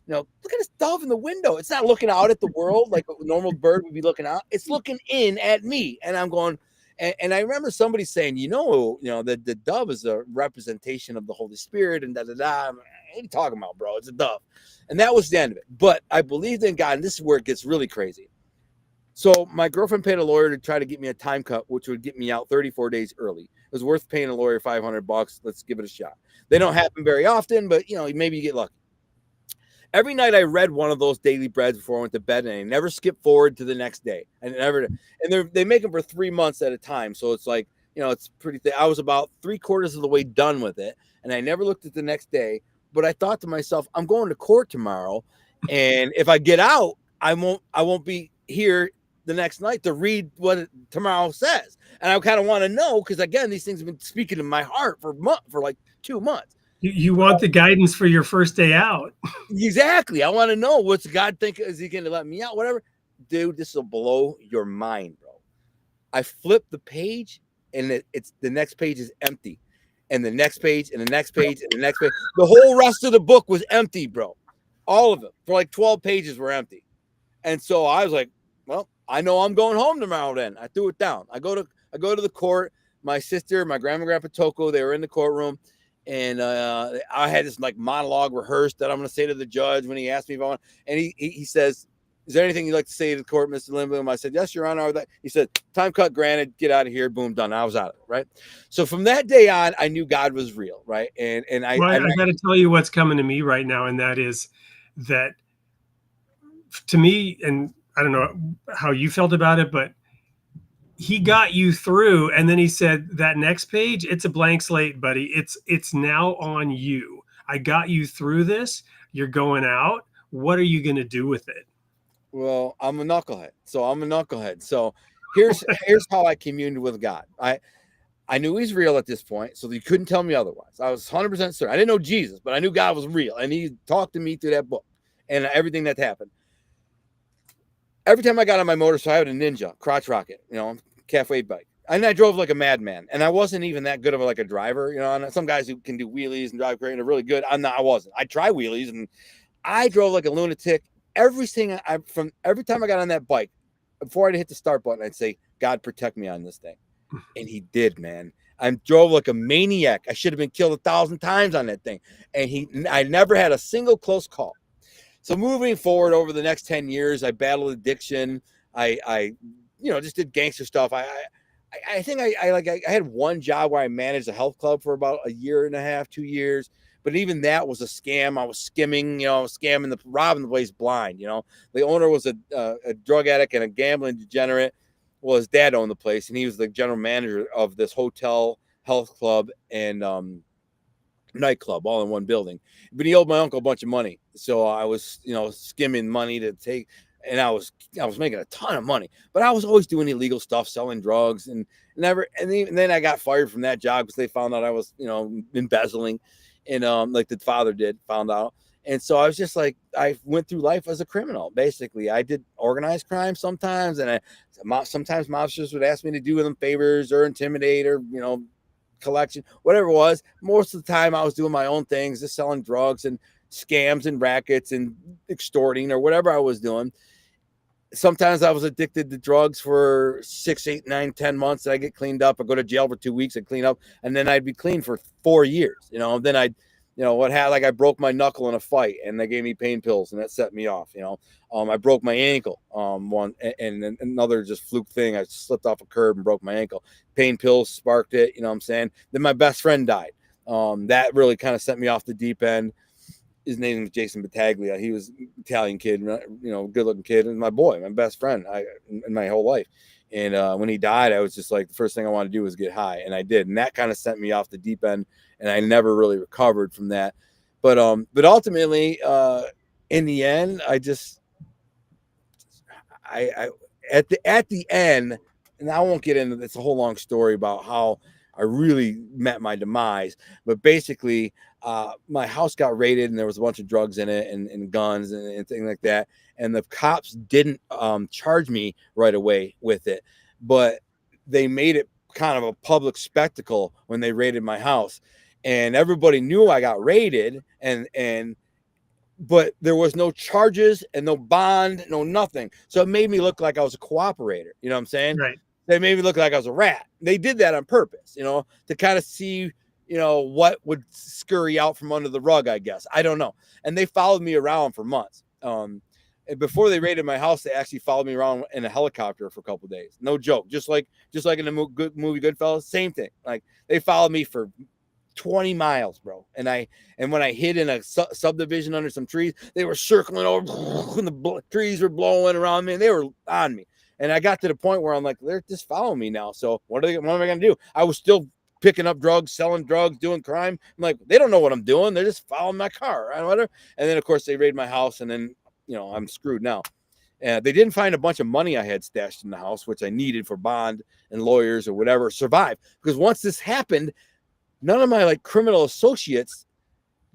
look at this dove in the window. It's not looking out at the world like a normal bird would be looking out. It's looking in at me. And I'm going, and I remember somebody saying, the dove is a representation of the Holy Spirit and da-da-da. What are you talking about, bro? It's a dove. And that was the end of it. But I believed in God, and this is where it gets really crazy. So my girlfriend paid a lawyer to try to get me a time cut, which would get me out 34 days early. It was worth paying a lawyer $500. Let's give it a shot. They don't happen very often, but maybe you get lucky. Every night I read one of those daily breads before I went to bed, and I never skip forward to the next day. And they make them for 3 months at a time. So it's like, it's pretty thick. I was about 3/4 of the way done with it, and I never looked at the next day. But I thought to myself, I'm going to court tomorrow, and if I get out, I won't be here the next night to read what tomorrow says. And I kind of want to know, because again, these things have been speaking in my heart for like 2 months. You want the guidance for your first day out. Exactly. I want to know, what's God think? Is he going to let me out? Whatever. Dude, this will blow your mind, bro. I flipped the page, and it's the next page is empty. And the next page, and the next page, and the next page. The whole rest of the book was empty, bro. All of it. For like 12 pages were empty. And so I was like, well, I know I'm going home tomorrow then. I threw it down. I go to the court. My sister, my grandma and grandpa Toko, they were in the courtroom. And I had this like monologue rehearsed that I'm going to say to the judge when he asked me if I want. And he says, is there anything you'd like to say to the court, Mr. Lindbloom? I said, yes, Your Honor. He said, time cut granted, get out of here. Boom, done. I was out of it, right? So from that day on, I knew God was real, right? And I got to tell you what's coming to me right now, and that is that to me, and I don't know how you felt about it, but he got you through, and then he said, that next page, it's a blank slate, buddy. It's now on you. I got you through this. You're going out. What are you going to do with it? Well, I'm a knucklehead. So here's how I communed with God. I knew he's real at this point, so you couldn't tell me otherwise. I was 100% certain. I didn't know Jesus, but I knew God was real, and he talked to me through that book and everything that happened. Every time I got on my motorcycle, I had a Ninja crotch rocket, calf weight bike. And I drove like a madman, and I wasn't even that good of a driver, and some guys who can do wheelies and drive great are really good. I wasn't. I try wheelies, and I drove like a lunatic. Every time I got on that bike, before I'd hit the start button, I'd say, God, protect me on this thing. And he did, man. I drove like a maniac. I should have been killed 1,000 times on that thing. And I never had a single close call. So moving forward over the next 10 years, I battled addiction. I just did gangster stuff. I think I had one job where I managed a health club for about a year and a half, 2 years. But even that was a scam. I was skimming, robbing the place blind. The owner was a drug addict and a gambling degenerate. Well, his dad owned the place, and he was the general manager of this hotel, health club, and nightclub all in one building. But he owed my uncle a bunch of money, so I was, skimming money to take, and I was making a ton of money. But I was always doing illegal stuff, selling drugs, and then I got fired from that job because they found out I was, embezzling. And like the father found out. And so I was just like, I went through life as a criminal. Basically, I did organized crime sometimes. And sometimes mobsters would ask me to do them favors or intimidate or, collection, whatever it was. Most of the time I was doing my own things, just selling drugs and scams and rackets and extorting or whatever I was doing. Sometimes I was addicted to drugs for 6, 8, 9, 10 months. And I get cleaned up. I go to jail for 2 weeks and clean up. And then I'd be clean for 4 years, Then I'd, You know what had like I broke my knuckle in a fight and they gave me pain pills and that set me off. You know, I broke my ankle. One and another just fluke thing. I slipped off a curb and broke my ankle. Pain pills sparked it. You know what I'm saying? Then my best friend died. That really kind of sent me off the deep end. His name was Jason Battaglia. He was an Italian kid, you know, good looking kid, and my boy, my best friend in my whole life. And when he died, I was just like, the first thing I wanted to do was get high, and I did, and that kind of sent me off the deep end, and I never really recovered from that. But ultimately, in the end, I at the end, and I won't get into. It's a whole long story about how I really met my demise, but basically, my house got raided and there was a bunch of drugs in it and guns and things like that. And the cops didn't charge me right away with it, but they made it kind of a public spectacle when they raided my house, and everybody knew I got raided, but there was no charges and no bond, no nothing. So it made me look like I was a cooperator. You know what I'm saying? Right. They made me look like I was a rat. They did that on purpose, you know, to kind of see, you know, what would scurry out from under the rug, I guess. I don't know. And they followed me around for months. And before they raided my house, they actually followed me around in a helicopter for a couple of days. No joke. Just like in the movie Goodfellas, same thing. Like they followed me for 20 miles, bro. And when I hid in a subdivision under some trees, they were circling over and the trees were blowing around me and they were on me. And I got to the point where I'm like, they're just following me now. So what am I going to do? I was still picking up drugs, selling drugs, doing crime. I'm like, they don't know what I'm doing. They're just following my car. And then, of course, they raided my house. And then, you know, I'm screwed now. They didn't find a bunch of money I had stashed in the house, which I needed for bond and lawyers or whatever, survive. Because once this happened, none of my like criminal associates,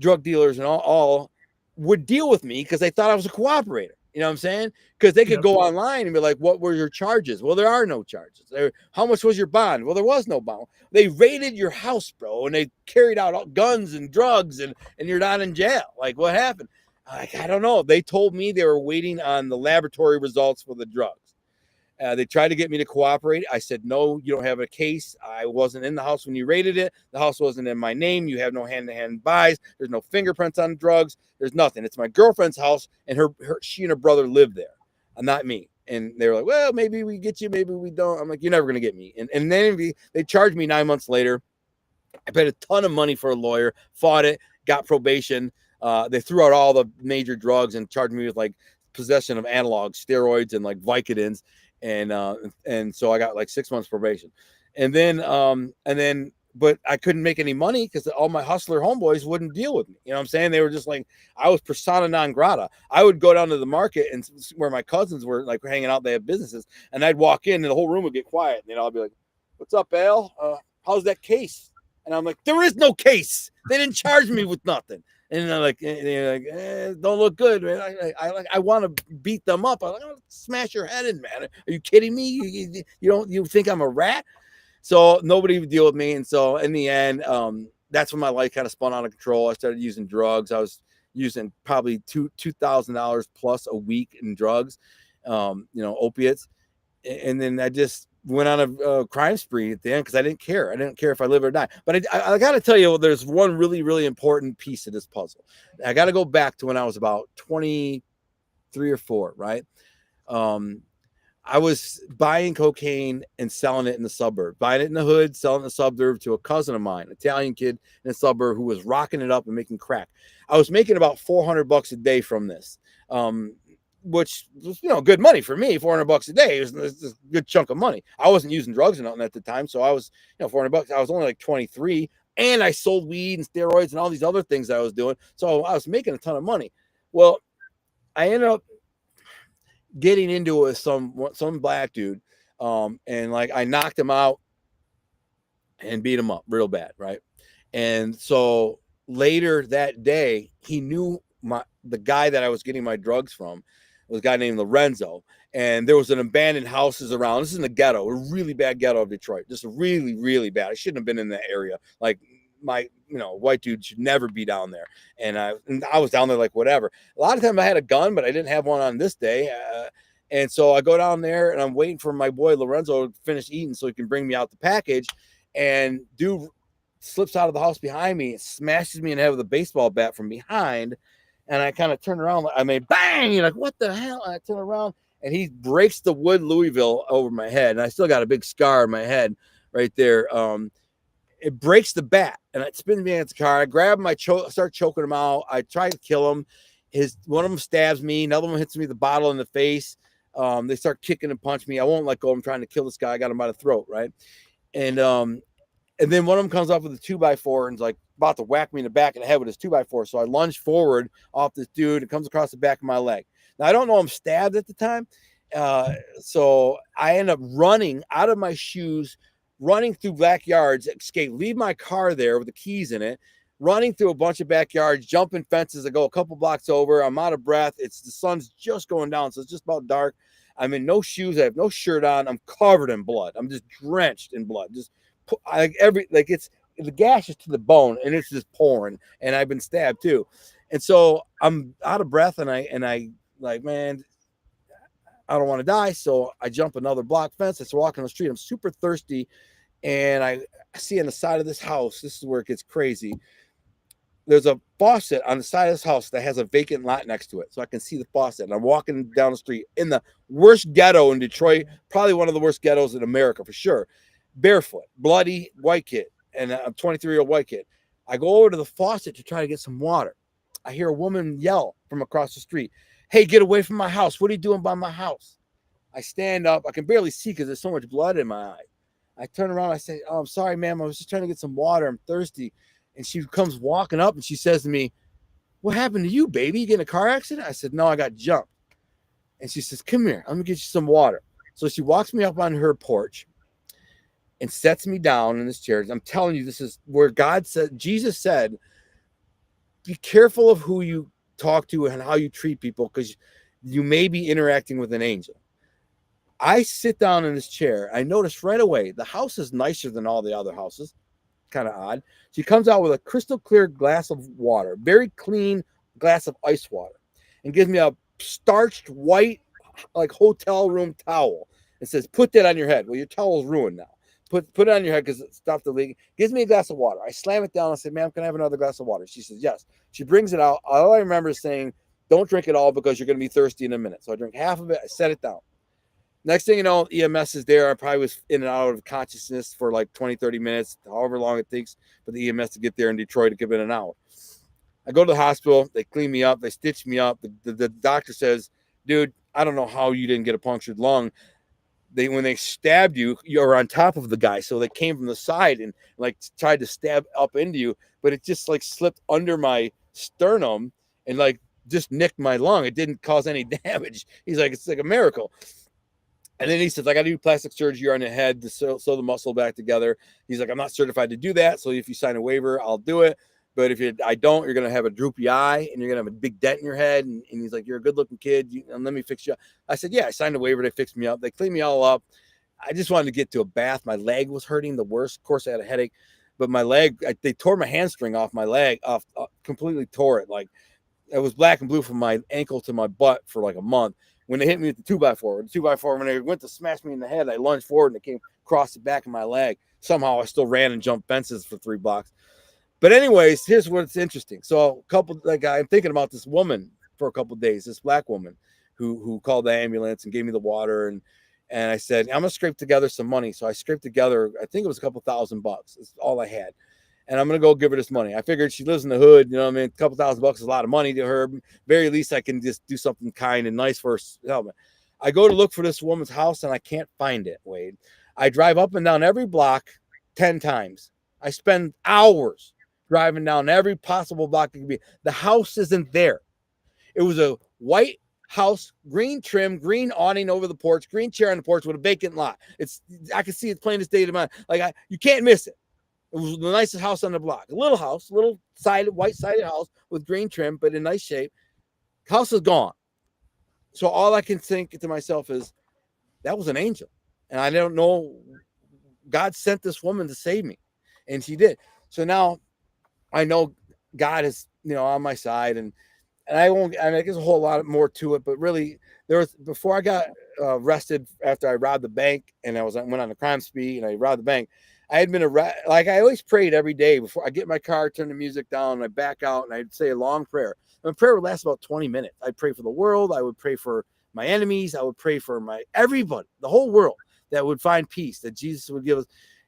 drug dealers and all would deal with me because they thought I was a cooperator. You know what I'm saying? Because they could go online and be like, what were your charges? Well, there are no charges. How much was your bond? Well, there was no bond. They raided your house, bro, and they carried out all guns and drugs, and you're not in jail. Like, what happened? Like, I don't know. They told me they were waiting on the laboratory results for the drugs. They tried to get me to cooperate. I said, no, you don't have a case. I wasn't in the house when you raided it. The house wasn't in my name. You have no hand-to-hand buys. There's no fingerprints on drugs. There's nothing. It's my girlfriend's house, and she and her brother live there, not me. And they were like, well, maybe we get you, maybe we don't. I'm like, you're never going to get me. And then they charged me 9 months later. I paid a ton of money for a lawyer, fought it, got probation. They threw out all the major drugs and charged me with like possession of analog steroids and like Vicodins. And so I got like 6 months probation, but I couldn't make any money because all my hustler homeboys wouldn't deal with me. You know what I'm saying? They were just like, I was persona non grata. I would go down to the market and where my cousins were like hanging out, they have businesses, and I'd walk in and the whole room would get quiet. And I'll be like, what's up, Al? How's that case? And I'm like, there is no case. They didn't charge me with nothing. And they're like, don't look good, man. I want to beat them up. I'm like, I'll smash your head in, man. Are you kidding me? You think I'm a rat? So nobody would deal with me. And so in the end, that's when my life kind of spun out of control. I started using drugs. I was using probably $2,000 plus a week in drugs, opiates. And then I just went on a crime spree at the end because I didn't care. I didn't care if I live or die. But I got to tell you, there's one really, really important piece of this puzzle. I got to go back to when I was about 23 or 4, right? I was buying cocaine and selling it in the suburb, buying it in the hood, selling it in the suburb to a cousin of mine, Italian kid in the suburb who was rocking it up and making crack. I was making about $400 a day from this. Which was, good money for me. $400 a day. It was a good chunk of money. I wasn't using drugs or nothing at the time. So I was, $400. I was only like 23 and I sold weed and steroids and all these other things I was doing. So I was making a ton of money. Well, I ended up getting into it with some black dude. And like I knocked him out and beat him up real bad. Right. And so later that day, he knew the guy that I was getting my drugs from. Was a guy named Lorenzo, and there was an abandoned houses around. This is in the ghetto, a really bad ghetto of Detroit, just really, really bad. I shouldn't have been in that area. Like my, white dude should never be down there. And I was down there like whatever. A lot of times I had a gun, but I didn't have one on this day. And so I go down there and I'm waiting for my boy Lorenzo to finish eating so he can bring me out the package. And dude slips out of the house behind me, smashes me in the head with a baseball bat from behind. And I kind of turn around. I mean, bang! You're like, what the hell? And I turn around, and he breaks the wood Louisville over my head. And I still got a big scar on my head right there. It breaks the bat, and it spins me against the car. I grab him, start choking him out. I try to kill him. One of them stabs me. Another one hits me with the bottle in the face. They start kicking and punching me. I won't let go. I'm trying to kill this guy. I got him by the throat, right? And then one of them comes up with a 2x4 and is like about to whack me in the back of the head with his 2x4. So I lunge forward off this dude. It comes across the back of my leg. Now, I don't know I'm stabbed at the time. So I end up running out of my shoes, running through backyards, leave my car there with the keys in it, running through a bunch of backyards, jumping fences. I go a couple blocks over. I'm out of breath. The sun's just going down, so it's just about dark. I'm in no shoes. I have no shirt on. I'm covered in blood. I'm just drenched in blood. It's the gash is to the bone, and it's just pouring. And I've been stabbed too, and so I'm out of breath. And I like, man, I don't want to die. So I jump another block fence. I start walking on the street. I'm super thirsty, and I see on the side of this house. This is where it gets crazy. There's a faucet on the side of this house that has a vacant lot next to it. So I can see the faucet. And I'm walking down the street in the worst ghetto in Detroit, probably one of the worst ghettos in America for sure. Barefoot, bloody white kid. And I'm a 23-year-old white kid. I go over to the faucet to try to get some water. I hear a woman yell from across the street, "Hey, get away from my house. What are you doing by my house?" I stand up. I can barely see because there's so much blood in my eye. I turn around. I say, "Oh, I'm sorry, ma'am. I was just trying to get some water. I'm thirsty." And she comes walking up and she says to me, "What happened to you, baby? You get in a car accident?" I said, "No, I got jumped." And she says, "Come here. I'm going to get you some water." So she walks me up on her porch and sets me down in this chair. I'm telling you, this is where Jesus said, be careful of who you talk to and how you treat people, because you may be interacting with an angel. I sit down in this chair. I notice right away, the house is nicer than all the other houses. Kind of odd. She comes out with a crystal clear glass of water, very clean glass of ice water, and gives me a starched white, like hotel room towel, and says, "Put that on your head." Well, your towel's ruined now. Put it on your head because it stopped the leak. Gives me a glass of water. I slam it down. I say, "Ma'am, can I have another glass of water?" She says, "Yes." She brings it out. All I remember is saying, "Don't drink it all because you're going to be thirsty in a minute." So I drink half of it. I set it down. Next thing you know, EMS is there. I probably was in and out of consciousness for like 20, 30 minutes, however long it takes for the EMS to get there in Detroit to give it an hour. I go to the hospital. They clean me up. They stitch me up. The doctor says, "Dude, I don't know how you didn't get a punctured lung. When they stabbed you, you're on top of the guy. So they came from the side and like tried to stab up into you, but it just like slipped under my sternum and like just nicked my lung. It didn't cause any damage." He's like, "It's like a miracle." And then he says, "I got to do plastic surgery on your head to sew the muscle back together." He's like, "I'm not certified to do that. So if you sign a waiver, I'll do it. But if I don't, you're going to have a droopy eye and you're going to have a big dent in your head." And he's like, "You're a good looking kid. And let me fix you up." I said, "Yeah." I signed a waiver. They fixed me up. They cleaned me all up. I just wanted to get to a bath. My leg was hurting the worst. Of course, I had a headache, but my leg, they tore my hamstring off my leg, completely tore it. Like it was black and blue from my ankle to my butt for like a month. When they hit me with the 2x4, when they went to smash me in the head, I lunged forward and it came across the back of my leg. Somehow I still ran and jumped fences for 3 blocks. But anyways, here's what's interesting. So I'm thinking about this woman for a couple of days, this black woman who called the ambulance and gave me the water. And I said, "I'm going to scrape together some money." So I scraped together, I think it was a couple $1,000. It's all I had. And I'm going to go give her this money. I figured she lives in the hood. You know what I mean? A couple $1,000 is a lot of money to her. Very least I can just do something kind and nice for her. I go to look for this woman's house and I can't find it, Wade. I drive up and down every block 10 times. I spend hours driving down every possible block it could be. The house isn't there. It was a white house, green trim, green awning over the porch, green chair on the porch with a vacant lot. I can see it plain as day to mind. You can't miss it. It was the nicest house on the block. A little house, little white sided house with green trim, but in nice shape. House is gone. So all I can think to myself is, that was an angel. And I don't know, God sent this woman to save me. And she did. So now I know God is, on my side. And there's a whole lot more to it, but really before I got arrested after I robbed the bank and went on a crime spree and I robbed the bank, I had been like I always prayed every day before I get in my car, turn the music down, and I back out, and I'd say a long prayer. And the prayer would last about 20 minutes. I'd pray for the world. I would pray for my enemies. I would pray for everybody, the whole world, that would find peace, that Jesus would give us.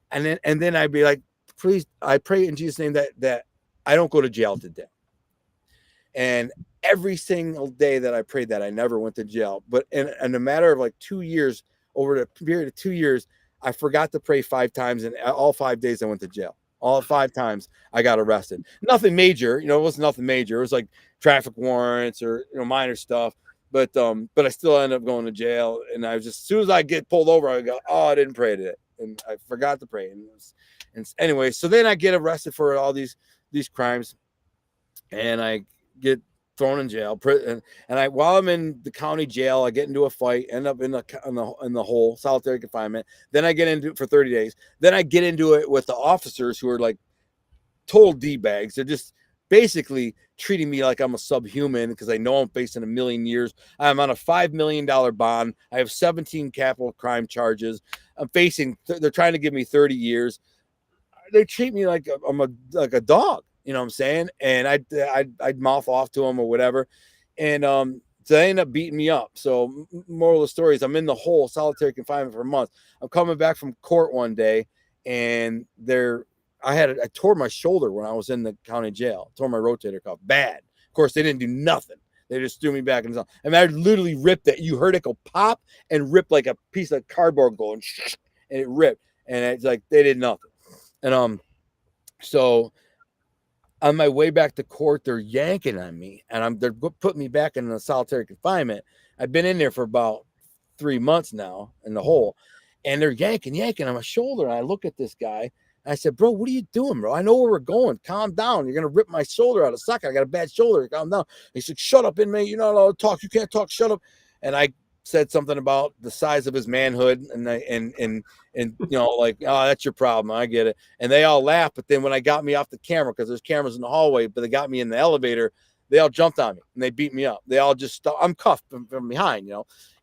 And then I'd be like, please, I pray in Jesus' name that I don't go to jail today. And every single day that I prayed that, I never went to jail. But in a matter of like 2 years, over the period of 2 years, I forgot to pray 5 times, and all 5 days I went to jail. All 5 times I got arrested. Nothing major, it was nothing major. It was like traffic warrants or minor stuff. But I still ended up going to jail. And I was just, as soon as I get pulled over, I go, oh, I didn't pray today, and I forgot to pray. And anyway, so then I get arrested for all these crimes, and I get thrown in jail. And while I'm in the county jail, I get into a fight, end up in the hole, solitary confinement. Then I get into it for 30 days. Then I get into it with the officers who are like total D-bags. They're just basically treating me like I'm a subhuman because I know I'm facing 1 million years. I'm on a $5 million bond. I have 17 capital crime charges. I'm facing, they're trying to give me 30 years. They treat me like I'm a dog. You know what I'm saying? And I'd mouth off to them or whatever. And so they end up beating me up. So moral of the story is I'm in the hole, solitary confinement for a month. I'm coming back from court one day, and I tore my shoulder when I was in the county jail. Tore my rotator cuff bad. Of course, they didn't do nothing. They just threw me back in the cell. I mean, I literally ripped it. You heard it go pop and rip like a piece of cardboard going, and it ripped. And it's like they did nothing. And so on my way back to court, they're yanking on me, and they're putting me back in the solitary confinement. I've been in there for about 3 months now in the hole, and they're yanking on my shoulder. And I look at this guy, and I said, bro, what are you doing, bro? I know where we're going. Calm down. You're going to rip my shoulder out a socket. I got a bad shoulder. Calm down. He said, shut up, inmate. You're not allowed to talk. You can't talk. Shut up. And I said something about the size of his manhood, and like, oh, that's your problem. I get it. And they all laughed. But then when I got me off the camera, because there's cameras in the hallway, but they got me in the elevator, they all jumped on me and they beat me up. They all just I'm cuffed from behind,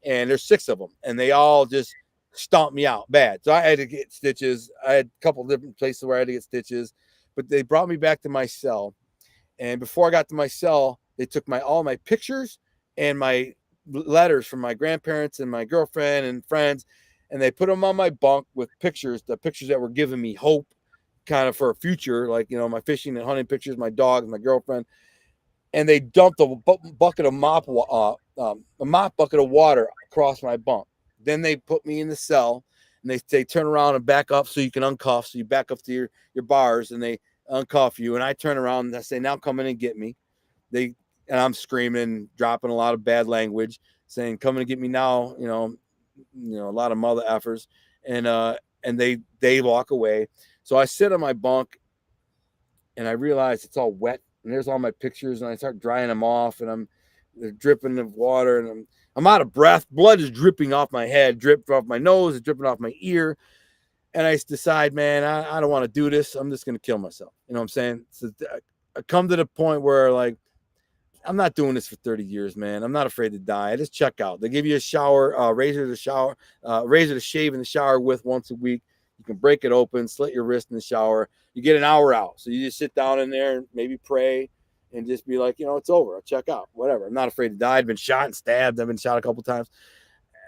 and there's 6 of them, and they all just stomped me out bad. So I had to get stitches. I had a couple different places where I had to get stitches, but they brought me back to my cell. And before I got to my cell, they took all my pictures and my letters from my grandparents and my girlfriend and friends, and they put them on my bunk with the pictures that were giving me hope kind of for a future, like my fishing and hunting pictures, my dog, my girlfriend. And they dumped a mop bucket of water across my bunk. Then they put me in the cell, and they turn around and back up so you can uncuff. So you back up to your bars, and they uncuff you. And I turn around and I say, now come in and get me. And I'm screaming, dropping a lot of bad language, saying, come and get me now, a lot of mother effers. And they walk away. So I sit on my bunk, and I realize it's all wet, and there's all my pictures, and I start drying them off, and they're dripping of water, and I'm out of breath. Blood is dripping off my head, dripped off my nose, it's dripping off my ear. And I decide, man, I don't want to do this. I'm just going to kill myself. You know what I'm saying? So I come to the point where, like, I'm not doing this for 30 years, man. I'm not afraid to die. I just check out. They give you a shower, razor to shave in the shower with once a week. You can break it open, slit your wrist in the shower. You get an hour out. So you just sit down in there and maybe pray and just be like, it's over. I'll check out, whatever. I'm not afraid to die. I've been shot and stabbed. I've been shot a couple times.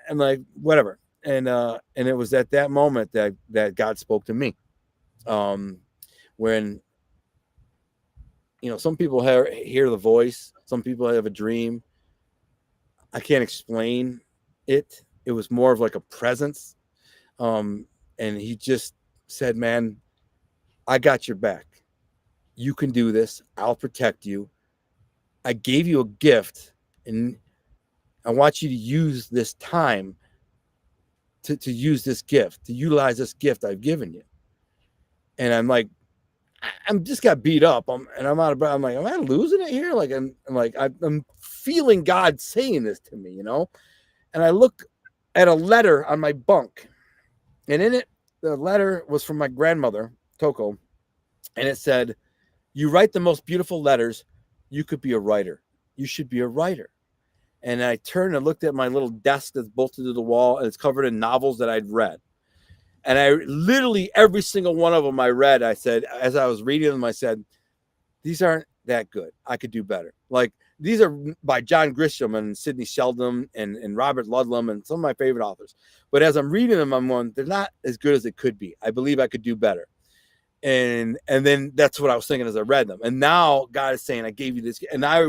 And like, whatever. And it was at that moment that God spoke to me. When, some people hear the voice. Some people have a dream. I can't explain it. It was more of like a presence. And he just said, man, I got your back. You can do this. I'll protect you. I gave you a gift, and I want you to use this time to use this gift, to utilize this gift I've given you. And I'm like, I'm just got beat up. I'm out of breath. I'm like, am I losing it here? Like, I'm feeling God saying this to me, And I look at a letter on my bunk, and in it, the letter was from my grandmother, Toko, and it said, you write the most beautiful letters. You could be a writer. You should be a writer. And I turned and looked at my little desk that's bolted to the wall, and it's covered in novels that I'd read. And I literally, every single one of them I read, I said, as I was reading them, I said, these aren't that good. I could do better. Like, these are by John Grisham and Sidney Sheldon and Robert Ludlum and some of my favorite authors. But as I'm reading them, I'm going, they're not as good as it could be. I believe I could do better. And then that's what I was thinking as I read them. And now God is saying, I gave you this. And I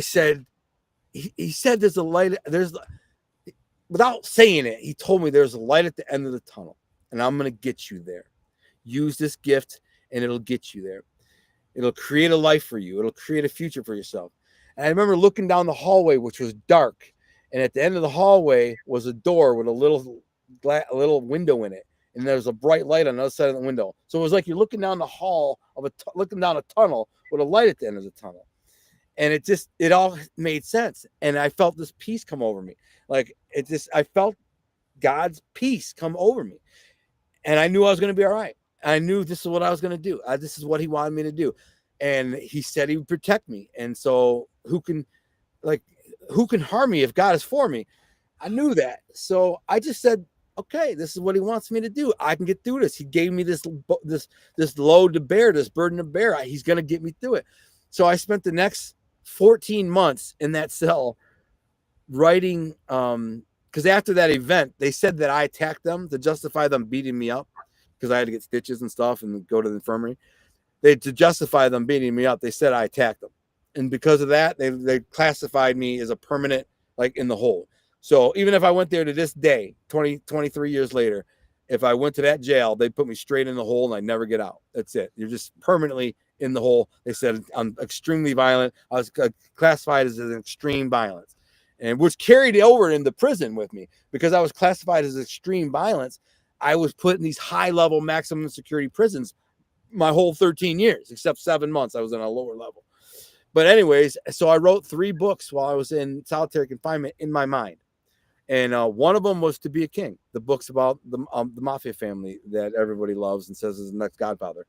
said, he said, there's a light. Without saying it, he told me there's a light at the end of the tunnel, and I'm going to get you there. Use this gift, and it'll get you there. It'll create a life for you. It'll create a future for yourself. And I remember looking down the hallway, which was dark, and at the end of the hallway was a door with a little window in it, and there was a bright light on the other side of the window. So it was like you're looking down the hall looking down a tunnel with a light at the end of the tunnel. And it all made sense. And I felt this peace come over me. Like, I felt God's peace come over me. And I knew I was going to be all right. I knew this is what I was going to do. This is what he wanted me to do. And he said he would protect me. And so who can harm me if God is for me? I knew that. So I just said, okay, this is what he wants me to do. I can get through this. He gave me this load to bear, this burden to bear. He's going to get me through it. So I spent the next 14 months in that cell writing, because after that event, they said that I attacked them to justify them beating me up, because I had to get stitches and stuff and go to the infirmary. To justify them beating me up, they said I attacked them. And because of that, they classified me as a permanent, like, in the hole. So even if I went there to this day, 23 years later, if I went to that jail, they put me straight in the hole and I never get out. That's it. You're just permanently in the hole. They said I'm extremely violent. I was classified as an extreme violence, and which carried over into prison with me, because I was classified as extreme violence. I was put in these high-level maximum security prisons my whole 13 years, except 7 months I was in a lower level. But anyways, so I wrote 3 books while I was in solitary confinement in my mind. And one of them was To Be a King, the books about the Mafia family that everybody loves and says is the next Godfather.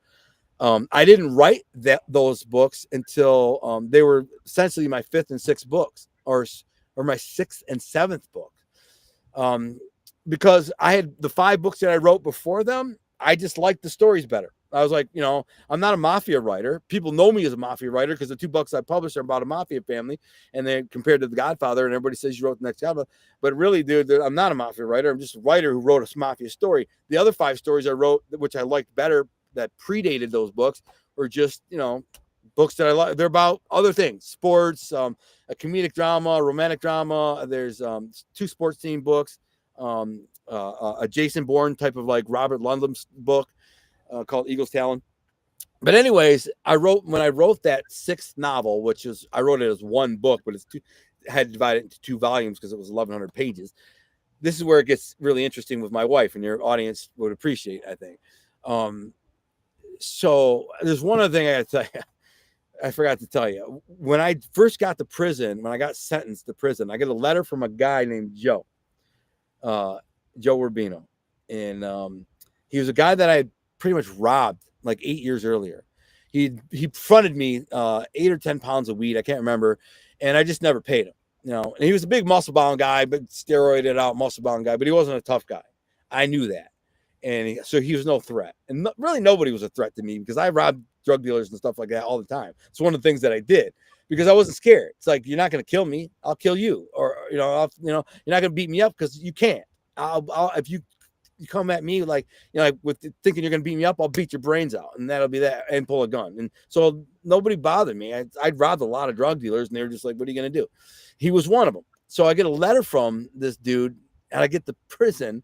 I didn't write those books until they were essentially my 5th and 6th books, or my 6th and 7th book. Because I had the 5 books that I wrote before them, I just liked the stories better. I was like, I'm not a mafia writer. People know me as a mafia writer because the 2 books I published are about a mafia family, and they compared to The Godfather, and everybody says you wrote the next Godfather. But really, dude, I'm not a mafia writer. I'm just a writer who wrote a mafia story. The other 5 stories I wrote, which I liked better, that predated those books, were just, books that I like. They're about other things, sports, a comedic drama, a romantic drama. There's 2 sports team books, a Jason Bourne type of like Robert Ludlum's book called Eagle's Talon. But anyways, when I wrote that 6th novel, I wrote it as 1 book, but had to divide it into 2 volumes because it was 1,100 pages. This is where it gets really interesting with my wife, and your audience would appreciate, I think. So there's one other thing I got to tell you. I forgot to tell you. When I first got to prison, when I got sentenced to prison, I get a letter from a guy named Joe Rubino. And he was a guy that I had pretty much robbed like 8 years earlier. He fronted me 8 or 10 pounds of weed. I can't remember. And I just never paid him. And he was a big muscle bound guy, but steroided out muscle bound guy, but he wasn't a tough guy. I knew that. And so he was no threat. And really nobody was a threat to me, because I robbed drug dealers and stuff like that all the time. It's one of the things that I did because I wasn't scared. It's like, you're not going to kill me, I'll kill you. Or, you're not going to beat me up because you can't. If you come at me like with thinking you're going to beat me up, I'll beat your brains out, and that'll be that, and pull a gun. And so nobody bothered me. I'd robbed a lot of drug dealers, and they were just like, what are you going to do? He was one of them. So I get a letter from this dude, and I get to prison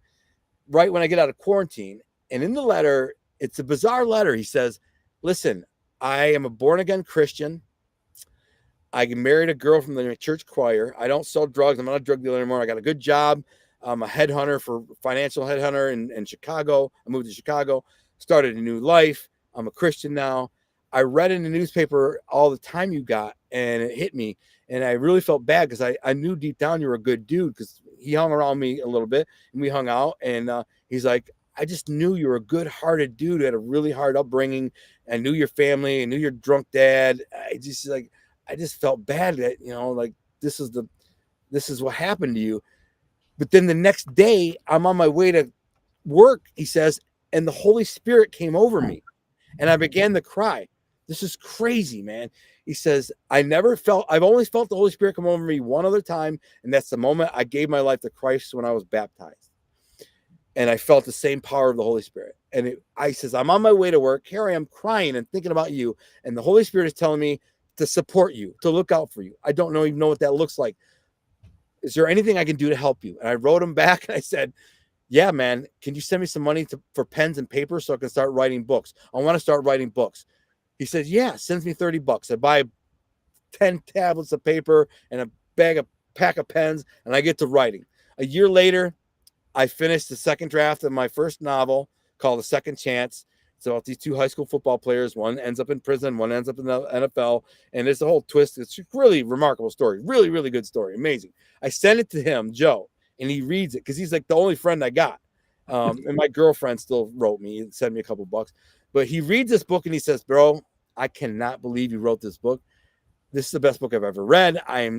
right when I get out of quarantine. And in the letter, it's a bizarre letter. He says, listen, I am a born again Christian. I married a girl from the church choir. I don't sell drugs. I'm not a drug dealer anymore. I got a good job. I'm a financial headhunter in Chicago. I moved to Chicago, started a new life. I'm a Christian now. I read in the newspaper all the time you got, and it hit me. And I really felt bad because I knew deep down you were a good dude, because he hung around me a little bit and we hung out. And he's like, I just knew you were a good-hearted dude who had a really hard upbringing. I knew your family. I knew your drunk dad. I just felt bad that, this is what happened to you. But then the next day, I'm on my way to work, he says, and the Holy Spirit came over me and I began to cry. This is crazy, man. He says, I've only felt the Holy Spirit come over me one other time. And that's the moment I gave my life to Christ when I was baptized. And I felt the same power of the Holy Spirit. And I says, I'm on my way to work. Here I am crying and thinking about you. And the Holy Spirit is telling me to support you, to look out for you. I don't even know what that looks like. Is there anything I can do to help you? And I wrote him back and I said, yeah, man, can you send me some money for pens and paper so I can start writing books? I want to start writing books. He said, yeah, sends me $30. I buy 10 tablets of paper and a pack of pens, and I get to writing. A year later, I finished the second draft of my first novel called The Second Chance. It's about these two high school football players. One ends up in prison, one ends up in the NFL, and it's a whole twist. It's a really remarkable story. Really, really good story. Amazing. I sent it to him, Joe, and he reads it because he's like the only friend I got. And my girlfriend still wrote me and sent me a couple bucks. But he reads this book and he says, bro, I cannot believe you wrote this book. This is the best book I've ever read. I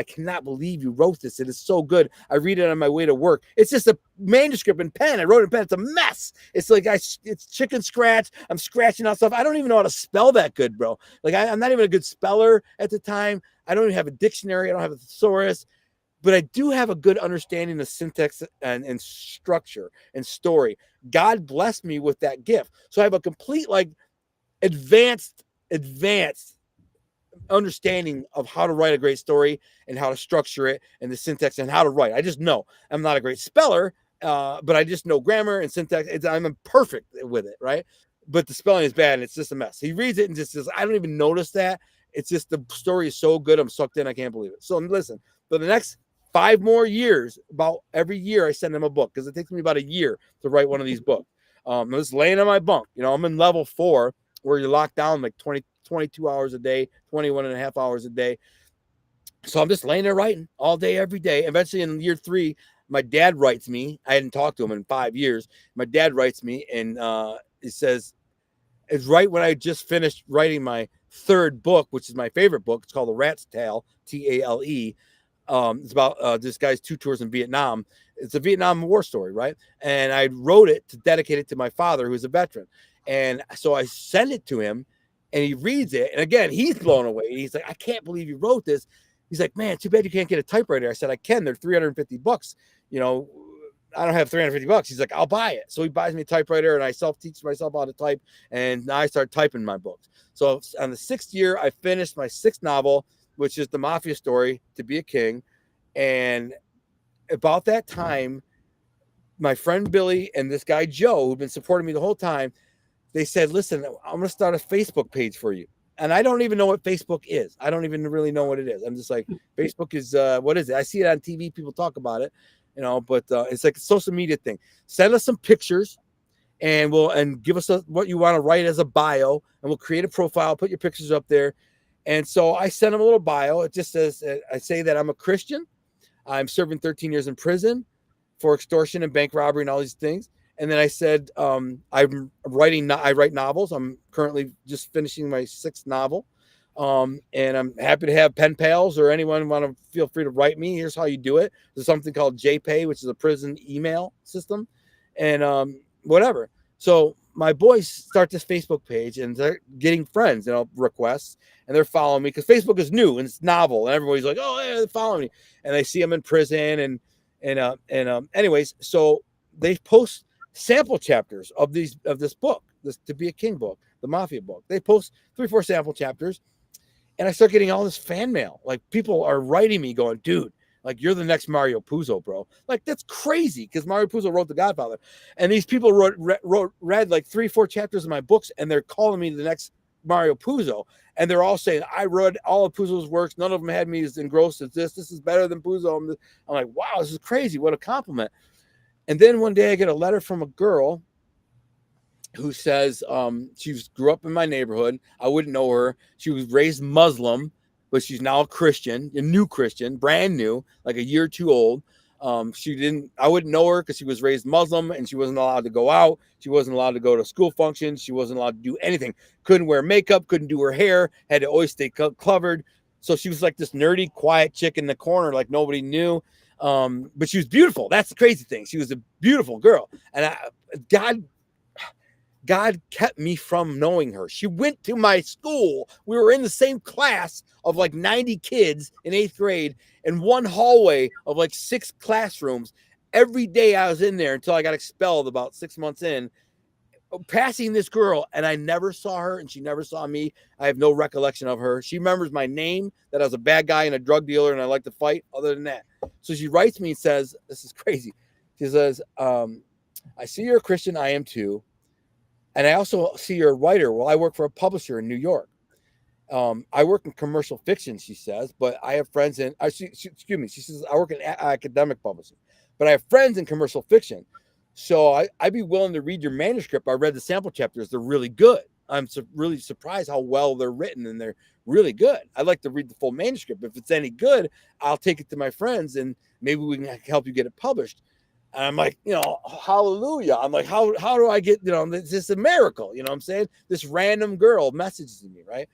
cannot believe you wrote this. It is so good. I read it on my way to work. It's just a manuscript in pen. I wrote it in pen. It's a mess. It's like it's chicken scratch. I'm scratching out stuff. I don't even know how to spell that good, bro. Like I'm not even a good speller at the time. I don't even have a dictionary. I don't have a thesaurus. But I do have a good understanding of syntax and structure and story. God blessed me with that gift. So I have a complete, like, advanced understanding of how to write a great story and how to structure it and the syntax and how to write. I just know. I'm not a great speller, but I just know grammar and syntax. I'm perfect with it, right? But the spelling is bad and it's just a mess. He reads it and just says, I don't even notice that. It's just the story is so good. I'm sucked in. I can't believe it. So listen, for the next 5 more years, about every year I send him a book because it takes me about a year to write one of these books. I'm just laying on my bunk. I'm in level 4 where you're locked down like 22 hours a day, 21 and a half hours a day. So I'm just laying there writing all day, every day. Eventually in year 3, my dad writes me. I hadn't talked to him in 5 years. My dad writes me and he says, it's right when I just finished writing my 3rd book, which is my favorite book. It's called The Rat's Tail, Tale. It's about this guy's 2 tours in Vietnam. It's a Vietnam War story, right? And I wrote it to dedicate it to my father, who's a veteran. And so I sent it to him, and he reads it. And again, he's blown away. He's like, I can't believe you wrote this. He's like, man, too bad you can't get a typewriter. I said, I can. They're $350. I don't have $350. He's like, I'll buy it. So he buys me a typewriter, and I self-teach myself how to type. And now I start typing my books. So on the 6th year, I finished my 6th novel, which is the Mafia story, To Be a King. And about that time, my friend Billy and this guy Joe, who've been supporting me the whole time, they said, listen, I'm going to start a Facebook page for you. And I don't even know what Facebook is. I don't even really know what it is. I'm just like, Facebook is, what is it? I see it on TV. People talk about it, but it's like a social media thing. Send us some pictures and give us what you want to write as a bio, and we'll create a profile, put your pictures up there. And so I sent him a little bio. It just says, I say that I'm a Christian. I'm serving 13 years in prison for extortion and bank robbery and all these things. And then I said, I write novels. I'm currently just finishing my 6th novel. And I'm happy to have pen pals or anyone want to feel free to write me. Here's how you do it. There's something called JPay, which is a prison email system, and whatever. So my boys start this Facebook page and they're getting friends, requests, and they're following me because Facebook is new and it's novel, and everybody's like, oh yeah, they're following me, and they see them in prison and anyways, so they post sample chapters of this book, this To Be a King book, the Mafia book. They post 3-4 sample chapters, and I start getting all this fan mail. Like people are writing me going, dude, like you're the next Mario Puzo, bro. Like that's crazy because Mario Puzo wrote The Godfather, and these people read like 3-4 chapters of my books, and they're calling me the next Mario Puzo, and they're all saying I read all of Puzo's works. None of them had me as engrossed as this. This is better than Puzo. I'm like, wow, this is crazy. What a compliment. And then one day I get a letter from a girl who says she grew up in my neighborhood. I wouldn't know her. She was raised Muslim, but she's now a Christian, a new Christian, brand new, like a year or 2 old. I wouldn't know her because she was raised Muslim and she wasn't allowed to go out. She wasn't allowed to go to school functions. She wasn't allowed to do anything. Couldn't wear makeup, couldn't do her hair, had to always stay covered. So she was like this nerdy, quiet chick in the corner, like nobody knew. But she was beautiful. That's the crazy thing. She was a beautiful girl. And God kept me from knowing her. She went to my school. We were in the same class of like 90 kids in 8th grade in one hallway of like 6 classrooms. Every day I was in there until I got expelled about 6 months in, passing this girl, and I never saw her and she never saw me. I have no recollection of her. She remembers my name, that I was a bad guy and a drug dealer and I like to fight. Other than that, so she writes me and says, this is crazy. She says, I see you're a Christian. I am too. And I also see you're a writer. Well, I work for a publisher in New York. I work in commercial fiction, she says, but I have friends in, excuse me, she says, I work in academic publishing, but I have friends in commercial fiction. So I'd be willing to read your manuscript. I read the sample chapters. They're really good. I'm really surprised how well they're written, and they're really good. I'd like to read the full manuscript. If it's any good, I'll take it to my friends and maybe we can help you get it published. And I'm like, hallelujah. I'm like, how do I get, this is a miracle. You know what I'm saying? This random girl messages me, right?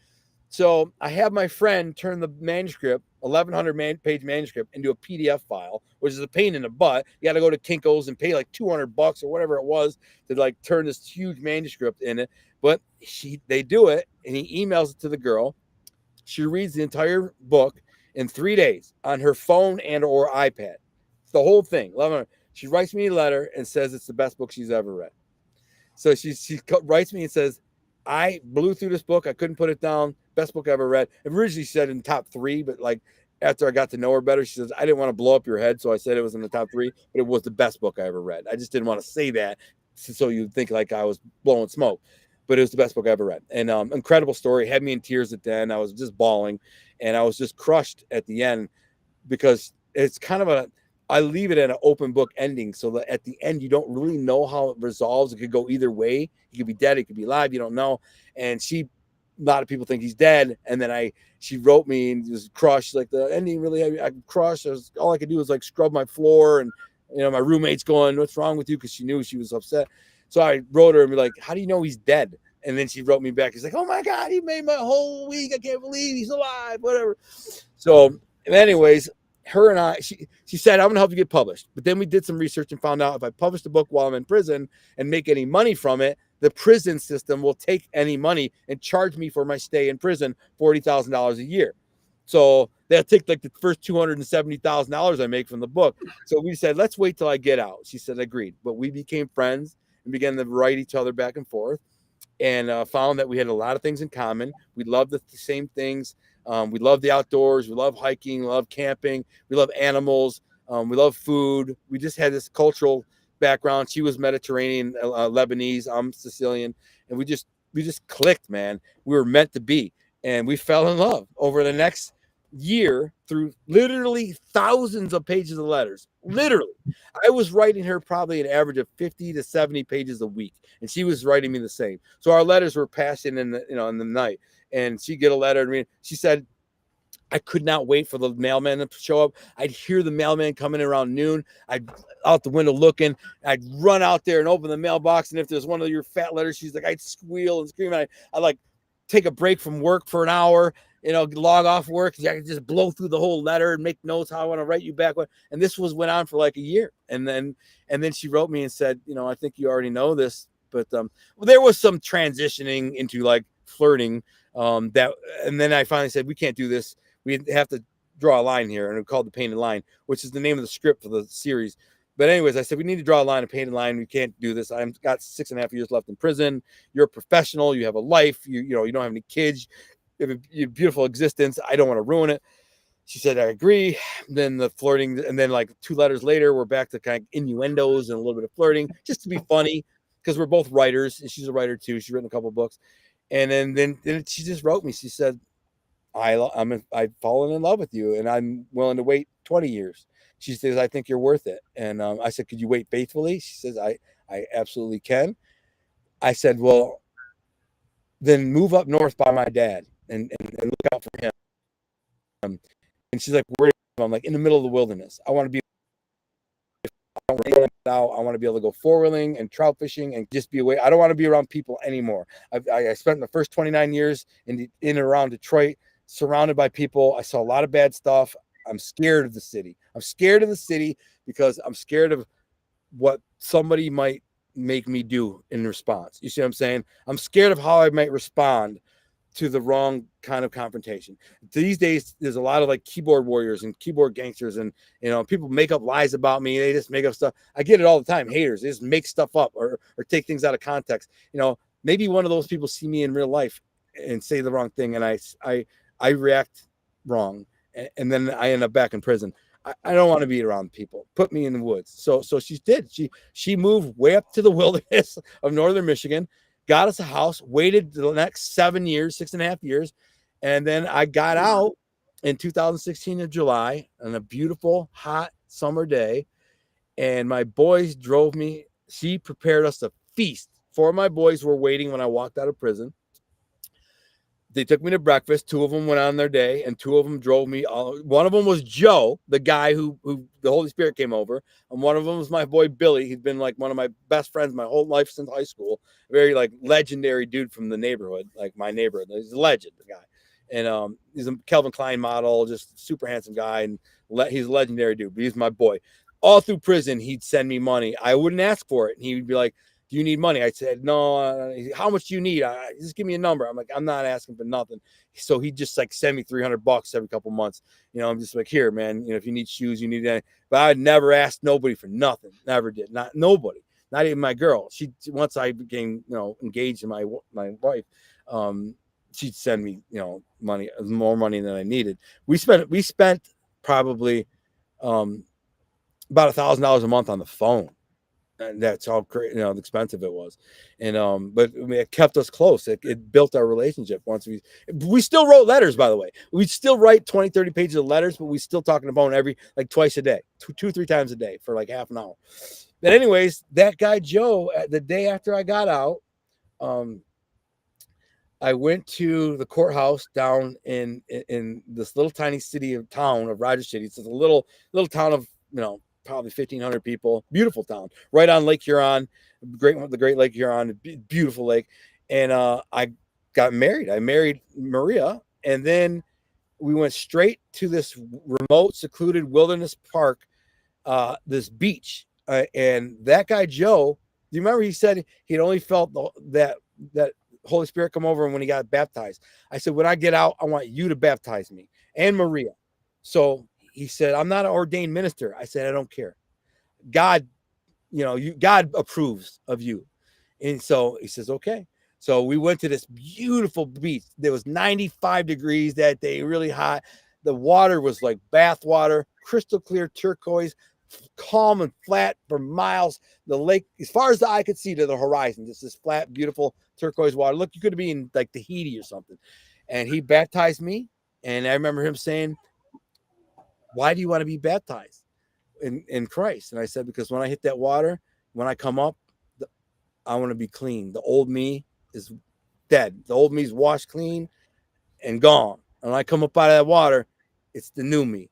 So I have my friend turn the manuscript, 1,100 page manuscript, into a PDF file, which is a pain in the butt. You got to go to Kinko's and pay like $200 or whatever it was to like turn this huge manuscript in it. But they do it, and he emails it to the girl. She reads the entire book in 3 days on her phone and or iPad. It's the whole thing. She writes me a letter and says it's the best book she's ever read. So she writes me and says, I blew through this book. I couldn't put it down. Best book I ever read. It originally said in top 3, but like after I got to know her better, she says, I didn't want to blow up your head. So I said it was in the top 3, but it was the best book I ever read. I just didn't want to say that so you'd think like I was blowing smoke, but it was the best book I ever read. And incredible story. Had me in tears at the end. I was just bawling, and I was just crushed at the end because it's kind of I leave it at an open book ending, so that at the end you don't really know how it resolves. It could go either way. He could be dead. He could be alive. You don't know. And a lot of people think he's dead. And then she wrote me and was crushed. Like the ending really, I crushed. All I could do was like scrub my floor, and my roommate's going, "What's wrong with you?" Because she knew she was upset. So I wrote her and be like, "How do you know he's dead?" And then she wrote me back. She's like, "Oh my God, he made my whole week. I can't believe he's alive." Whatever. So, anyways. Her and I, she said, I'm going to help you get published. But then we did some research and found out if I publish the book while I'm in prison and make any money from it, the prison system will take any money and charge me for my stay in prison $40,000 a year. So they'll take like the first $270,000 I make from the book. So we said, let's wait till I get out. She said, agreed. But we became friends and began to write each other back and forth, and found that we had a lot of things in common. We loved the same things. We love the outdoors. We love hiking. We love camping. We love animals. We love food. We just had this cultural background. She was Mediterranean, Lebanese. I'm Sicilian, and we just clicked, man. We were meant to be, and we fell in love over the next year through literally thousands of pages of letters. Literally, I was writing her probably an average of 50 to 70 pages a week, and she was writing me the same. So our letters were passing in the in the night. And she'd get a letter and read. She said, I could not wait for the mailman to show up. I'd hear the mailman coming around noon. I'd out the window looking. I'd run out there and open the mailbox. And if there's one of your fat letters, she's like, I'd squeal and scream. I'd like take a break from work for an hour, log off work. I could just blow through the whole letter and make notes how I want to write you back. And this went on for like a year. And then she wrote me and said, I think you already know this, but there was some transitioning into like flirting. And then I finally said, we can't do this. We have to draw a line here. And we called The Painted Line, which is the name of the script for the series. But anyways, I said, we need to draw a line, a painted line. We can't do this. I've got 6.5 years left in prison. You're a professional. You have a life. You don't have any kids. You have a beautiful existence. I don't want to ruin it. She said, I agree. Then the flirting. And then like 2 letters later, we're back to kind of innuendos and a little bit of flirting just to be funny, because we're both writers. And she's a writer too. She's written a couple of books. And then she just wrote me. She said, I've fallen in love with you, and I'm willing to wait 20 years. She says, I think you're worth it. And I said, could you wait faithfully? She says, I absolutely can. I said, well, then move up north by my dad and look out for him. And she's like, where? I'm like, in the middle of the wilderness. I want to be out. I want to be able to go 4-wheeling and trout fishing and just be away. I don't want to be around people anymore. I spent the first 29 years in and around Detroit, surrounded by people. I saw a lot of bad stuff. I'm scared of the city. I'm scared of the city because I'm scared of what somebody might make me do in response. You see what I'm saying? I'm scared of how I might respond to the wrong kind of confrontation. These days, there's a lot of like keyboard warriors and keyboard gangsters, and people make up lies about me. They just make up stuff. I get it all the time. Haters, they just make stuff up or take things out of context. Maybe one of those people see me in real life and say the wrong thing, and I react wrong, and then I end up back in prison. I don't want to be around people. Put me in the woods. So she did. She moved way up to the wilderness of northern Michigan, got us a house, waited the next 7 years, 6.5 years. And then I got out in 2016 of July on a beautiful, hot summer day. And my boys drove me. She prepared us a feast. 4 of my boys were waiting when I walked out of prison. They took me to breakfast. 2 of them went on their day, and 2 of them drove me. One of them was Joe, the guy who the Holy Spirit came over, and one of them was my boy Billy. He's been like one of my best friends my whole life since high school. A very like legendary dude from the neighborhood, like my neighborhood. He's a legend, the guy, and he's a Calvin Klein model, just super handsome guy, and he's a legendary dude. But he's my boy. All through prison, he'd send me money. I wouldn't ask for it, and he would be like, do you need money? I said, no. How much do you need? Just give me a number. I'm like, I'm not asking for nothing. So he just like send me $300 every couple months. I'm just like, here, man, if you need shoes, you need anything. But I'd never asked nobody for nothing. Never did. Not nobody. Not even my girl. Once I became, engaged to my wife, she'd send me, money, more money than I needed. We spent probably about $1,000 a month on the phone. And that's how expensive it was. And but it kept us close. It built our relationship. Once we still wrote letters, by the way. We still write 20, 30 pages of letters, but we still talk on the phone every twice a day, 2-3 times a day for like half an hour. But anyways, that guy Joe, the day after I got out, I went to the courthouse down in this little tiny town of Rogers City. It's a little town of probably 1,500 people. Beautiful town, right on Lake Huron, the Great Lake Huron, beautiful lake. And I got married. I married Maria, and then we went straight to this remote, secluded wilderness park, this beach. And that guy Joe, do you remember he said he'd only felt that Holy Spirit come over when he got baptized? I said, when I get out, I want you to baptize me and Maria. So he said, I'm not an ordained minister. I said, I don't care. God, God approves of you. And so he says, okay. So we went to this beautiful beach. There was 95 degrees that day, really hot. The water was like bath water, crystal clear turquoise, calm and flat for miles. The lake, as far as the eye could see to the horizon, just this flat, beautiful turquoise water. Look, you could be in like Tahiti or something. And he baptized me. And I remember him saying, why do you want to be baptized in Christ? And I said, because when I hit that water, when I come up, I want to be clean. The old me is dead. The old me is washed clean and gone. And when I come up out of that water, it's the new me,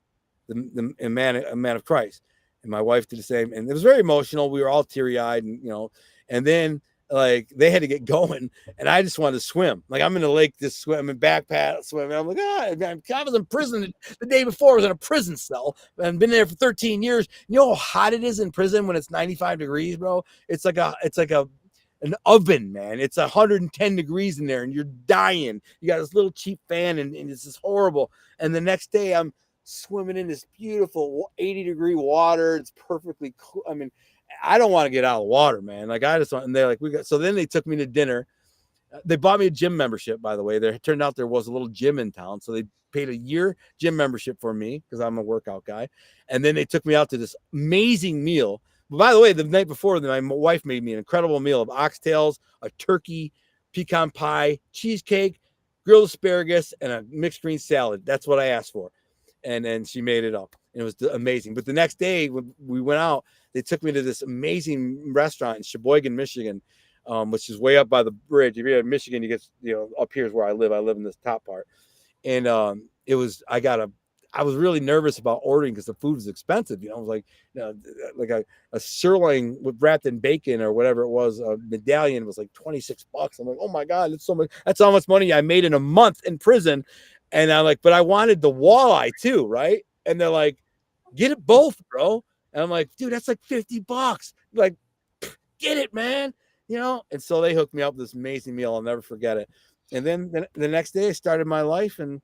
a man of Christ. And my wife did the same. And it was very emotional. We were all teary-eyed, and then like they had to get going, and I just wanted to swim. Like I'm in the lake, just swim and backpack swimming. I'm like, I was in prison the day before. I was in a prison cell and been there for 13 years. You know how hot it is in prison when it's 95 degrees, bro? It's like an oven, man. It's 110 degrees in there, and you're dying. You got this little cheap fan, and it's just horrible. And the next day, I'm swimming in this beautiful 80-degree water. It's perfectly cool. I mean, I don't want to get out of the water, man. Like I just want, and they're like, so then they took me to dinner. They bought me a gym membership, by the way. There turned out there was a little gym in town. So they paid a year gym membership for me because I'm a workout guy. And then they took me out to this amazing meal. But by the way, the night before, my wife made me an incredible meal of oxtails, a turkey, pecan pie, cheesecake, grilled asparagus, and a mixed green salad. That's what I asked for. And then she made it up. And it was amazing. But the next day when we went out, they took me to this amazing restaurant in Sheboygan, Michigan, which is way up by the bridge. If you're in Michigan, you get, up here is where I live. I live in this top part. And I was really nervous about ordering because the food was expensive. I was like, like a sirloin wrapped in bacon or whatever it was, a medallion was like $26. I'm like, oh my God, that's so much. That's how much money I made in a month in prison. And I'm like, but I wanted the walleye too, right? And they're like, get it both, bro. And I'm like, dude, that's like $50. Like, get it, man. You know? And so they hooked me up with this amazing meal. I'll never forget it. And then the next day I started my life, and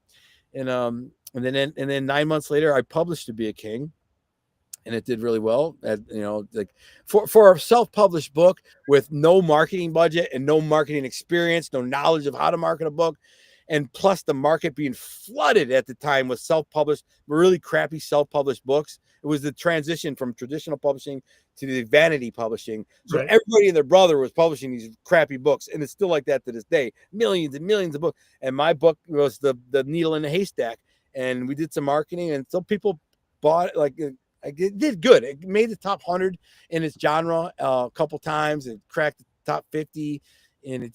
then 9 months later I published To Be a King. And it did really well. Like for a self-published book with no marketing budget and no marketing experience, no knowledge of how to market a book, and plus the market being flooded at the time with self-published, really crappy self-published books. It was the transition from traditional publishing to the vanity publishing. So Right. everybody and their brother was publishing these crappy books, and it's still like that to this day. Millions and millions of books. And my book was the needle in the haystack. And we did some marketing, and so people bought it. Like, it did good. It made the top 100 in its genre a couple times. It cracked the top 50, and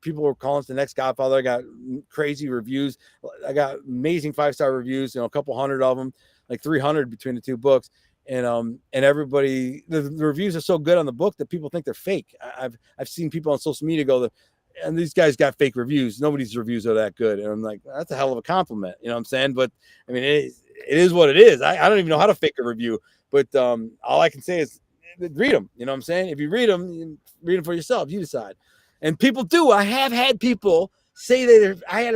people were calling us the next Godfather. I got crazy reviews. I got amazing 5-star reviews, a couple hundred of them, like 300 between the two books. And everybody, the reviews are so good on the book that people think they're fake. I've seen people on social media go, and these guys got fake reviews. Nobody's reviews are that good. And I'm like, that's a hell of a compliment. You know what I'm saying? But I mean, it is what it is. I don't even know how to fake a review, but all I can say is read them. You know what I'm saying? If you read them for yourself. You decide. And people do. I have had people say that. I had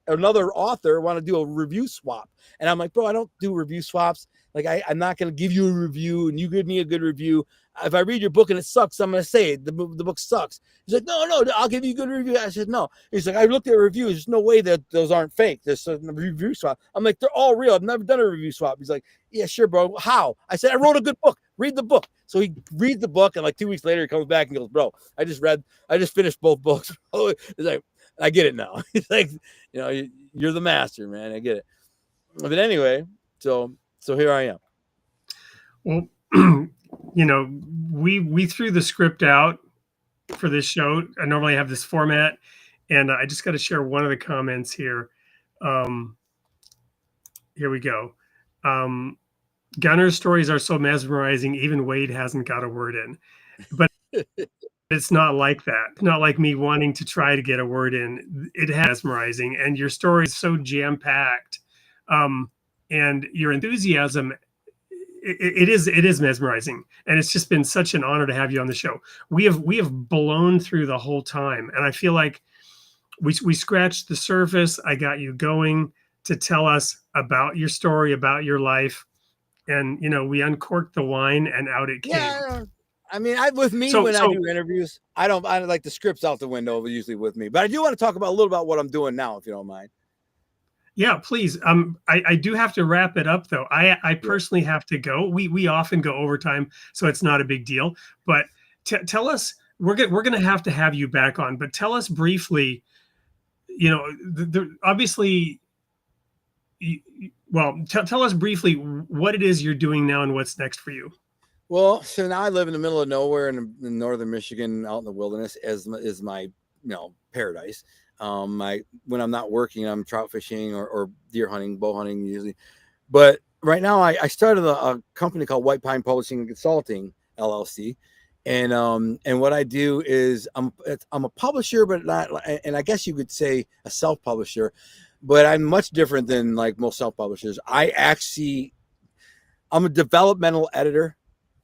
another author want to do a review swap. And I'm like, bro, I don't do review swaps. Like, I'm not going to give you a review and you give me a good review. If I read your book and it sucks, I'm going to say the book sucks. He's like, no, I'll give you a good review. I said, no. He's like, I looked at reviews. There's no way that those aren't fake. There's a review swap. I'm like, they're all real. I've never done a review swap. He's like, yeah, sure, bro. How? I said, I wrote a good book. Read the book. So he reads the book, and like 2 weeks later, he comes back and goes, bro, I just finished both books. He's like, I get it now. He's like, you're the master, man. I get it. But anyway, so here I am. Well, we threw the script out for this show. I normally have this format, and I just got to share one of the comments here. Here we go. Gunner's stories are so mesmerizing, even Wade hasn't got a word in. But it's not like that. It's not like me wanting to try to get a word in. It has mesmerizing, and your story is so jam-packed. And your enthusiasm, it is mesmerizing, and it's just been such an honor to have you on the show. We have blown through the whole time, and I feel like we scratched the surface. I got you going to tell us about your story, about your life, and we uncorked the wine, and out it came. Yeah, I mean, I do interviews, I like the scripts out the window usually with me, but I do want to talk about a little about what I'm doing now, if you don't mind. Yeah, please. I do have to wrap it up though. I personally have to go. We often go overtime, so it's not a big deal. But tell us, we're gonna have to have you back on. But tell us briefly. Obviously, tell us briefly what it is you're doing now and what's next for you. Well, so now I live in the middle of nowhere in northern Michigan, out in the wilderness, is my paradise. When I'm not working, I'm trout fishing or deer hunting, bow hunting usually. But right now I started a company called White Pine Publishing and Consulting LLC. And what I do is I'm a publisher, but not, and I guess you could say a self-publisher, but I'm much different than like most self-publishers. I'm a developmental editor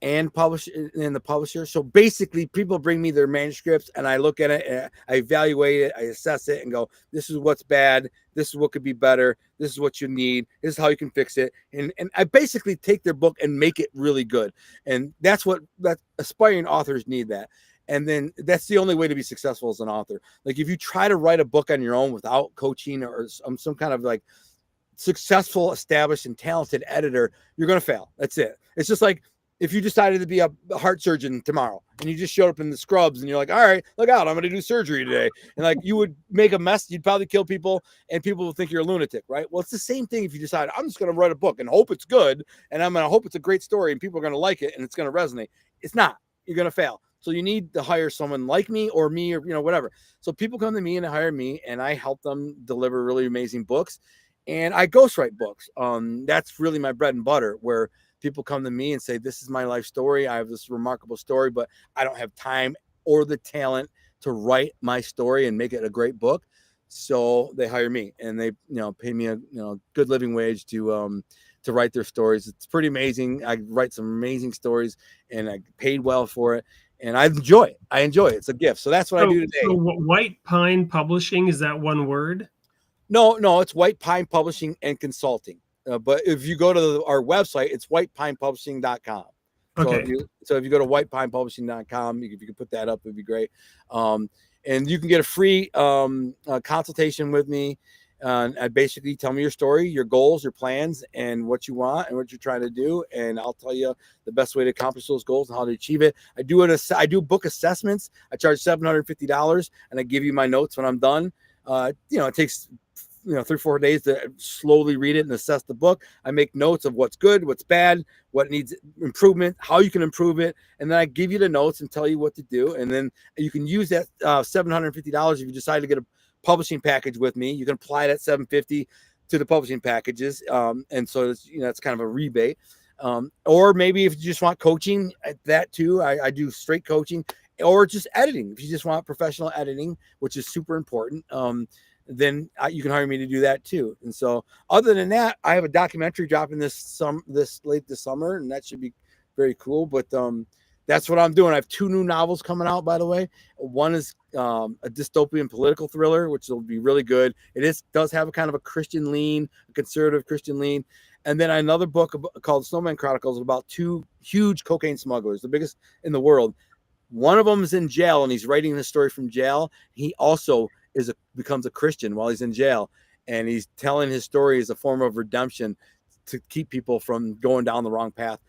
and the publisher. So basically people bring me their manuscripts and I look at it, and I evaluate it, I assess it and go, this is what's bad. This is what could be better. This is what you need. This is how you can fix it. And I basically take their book and make it really good. And that aspiring authors need that. And then that's the only way to be successful as an author. Like if you try to write a book on your own without coaching or some kind of like successful, established and talented editor, you're going to fail. That's it. It's just like, if you decided to be a heart surgeon tomorrow and you just showed up in the scrubs and you're like, all right, look out, I'm going to do surgery today. And like, you would make a mess. You'd probably kill people and people will think you're a lunatic, right? Well, it's the same thing. If you decide I'm just going to write a book and hope it's good and I'm going to hope it's a great story and people are going to like it and it's going to resonate. It's not, you're going to fail. So you need to hire someone like me or whatever. So people come to me and hire me and I help them deliver really amazing books. And I ghostwrite books. That's really my bread and butter, where people come to me and say, this is my life story. I have this remarkable story, but I don't have time or the talent to write my story and make it a great book. So they hire me and they, pay me a good living wage to to write their stories. It's pretty amazing. I write some amazing stories, and I paid well for it, and I enjoy it. It's a gift. So that's what I do today. So White Pine Publishing, is that one word? No, it's White Pine Publishing and Consulting. But if you go to our website, it's whitepinepublishing.com. Okay. So if you go to whitepinepublishing.com, if you can put that up, it'd be great. And you can get a free consultation with me. I basically tell me your story, your goals, your plans, and what you want and what you're trying to do. And I'll tell you the best way to accomplish those goals and how to achieve it. I do book assessments. I charge $750, and I give you my notes when I'm done. It takes 3 or 4 days to slowly read it and assess the book. I make notes of what's good, what's bad, what needs improvement, how you can improve it. And then I give you the notes and tell you what to do. And then you can use that $750 if you decide to get a publishing package with me. You can apply that $750 to the publishing packages. And so it's kind of a rebate. Or maybe if you just want coaching at that too, I do straight coaching, or just editing. If you just want professional editing, which is super important, then you can hire me to do that too. And so other than that, I have a documentary dropping this late this summer, and that should be very cool. But that's what I'm doing. I have 2 new novels coming out, by the way. One is a dystopian political thriller, which will be really good. Does have a kind of a Christian lean, a conservative Christian lean. And then another book called Snowman Chronicles about 2 huge cocaine smugglers, the biggest in the world. One of them is in jail, and he's writing the story from jail. He also becomes a Christian while he's in jail, and he's telling his story as a form of redemption to keep people from going down the wrong path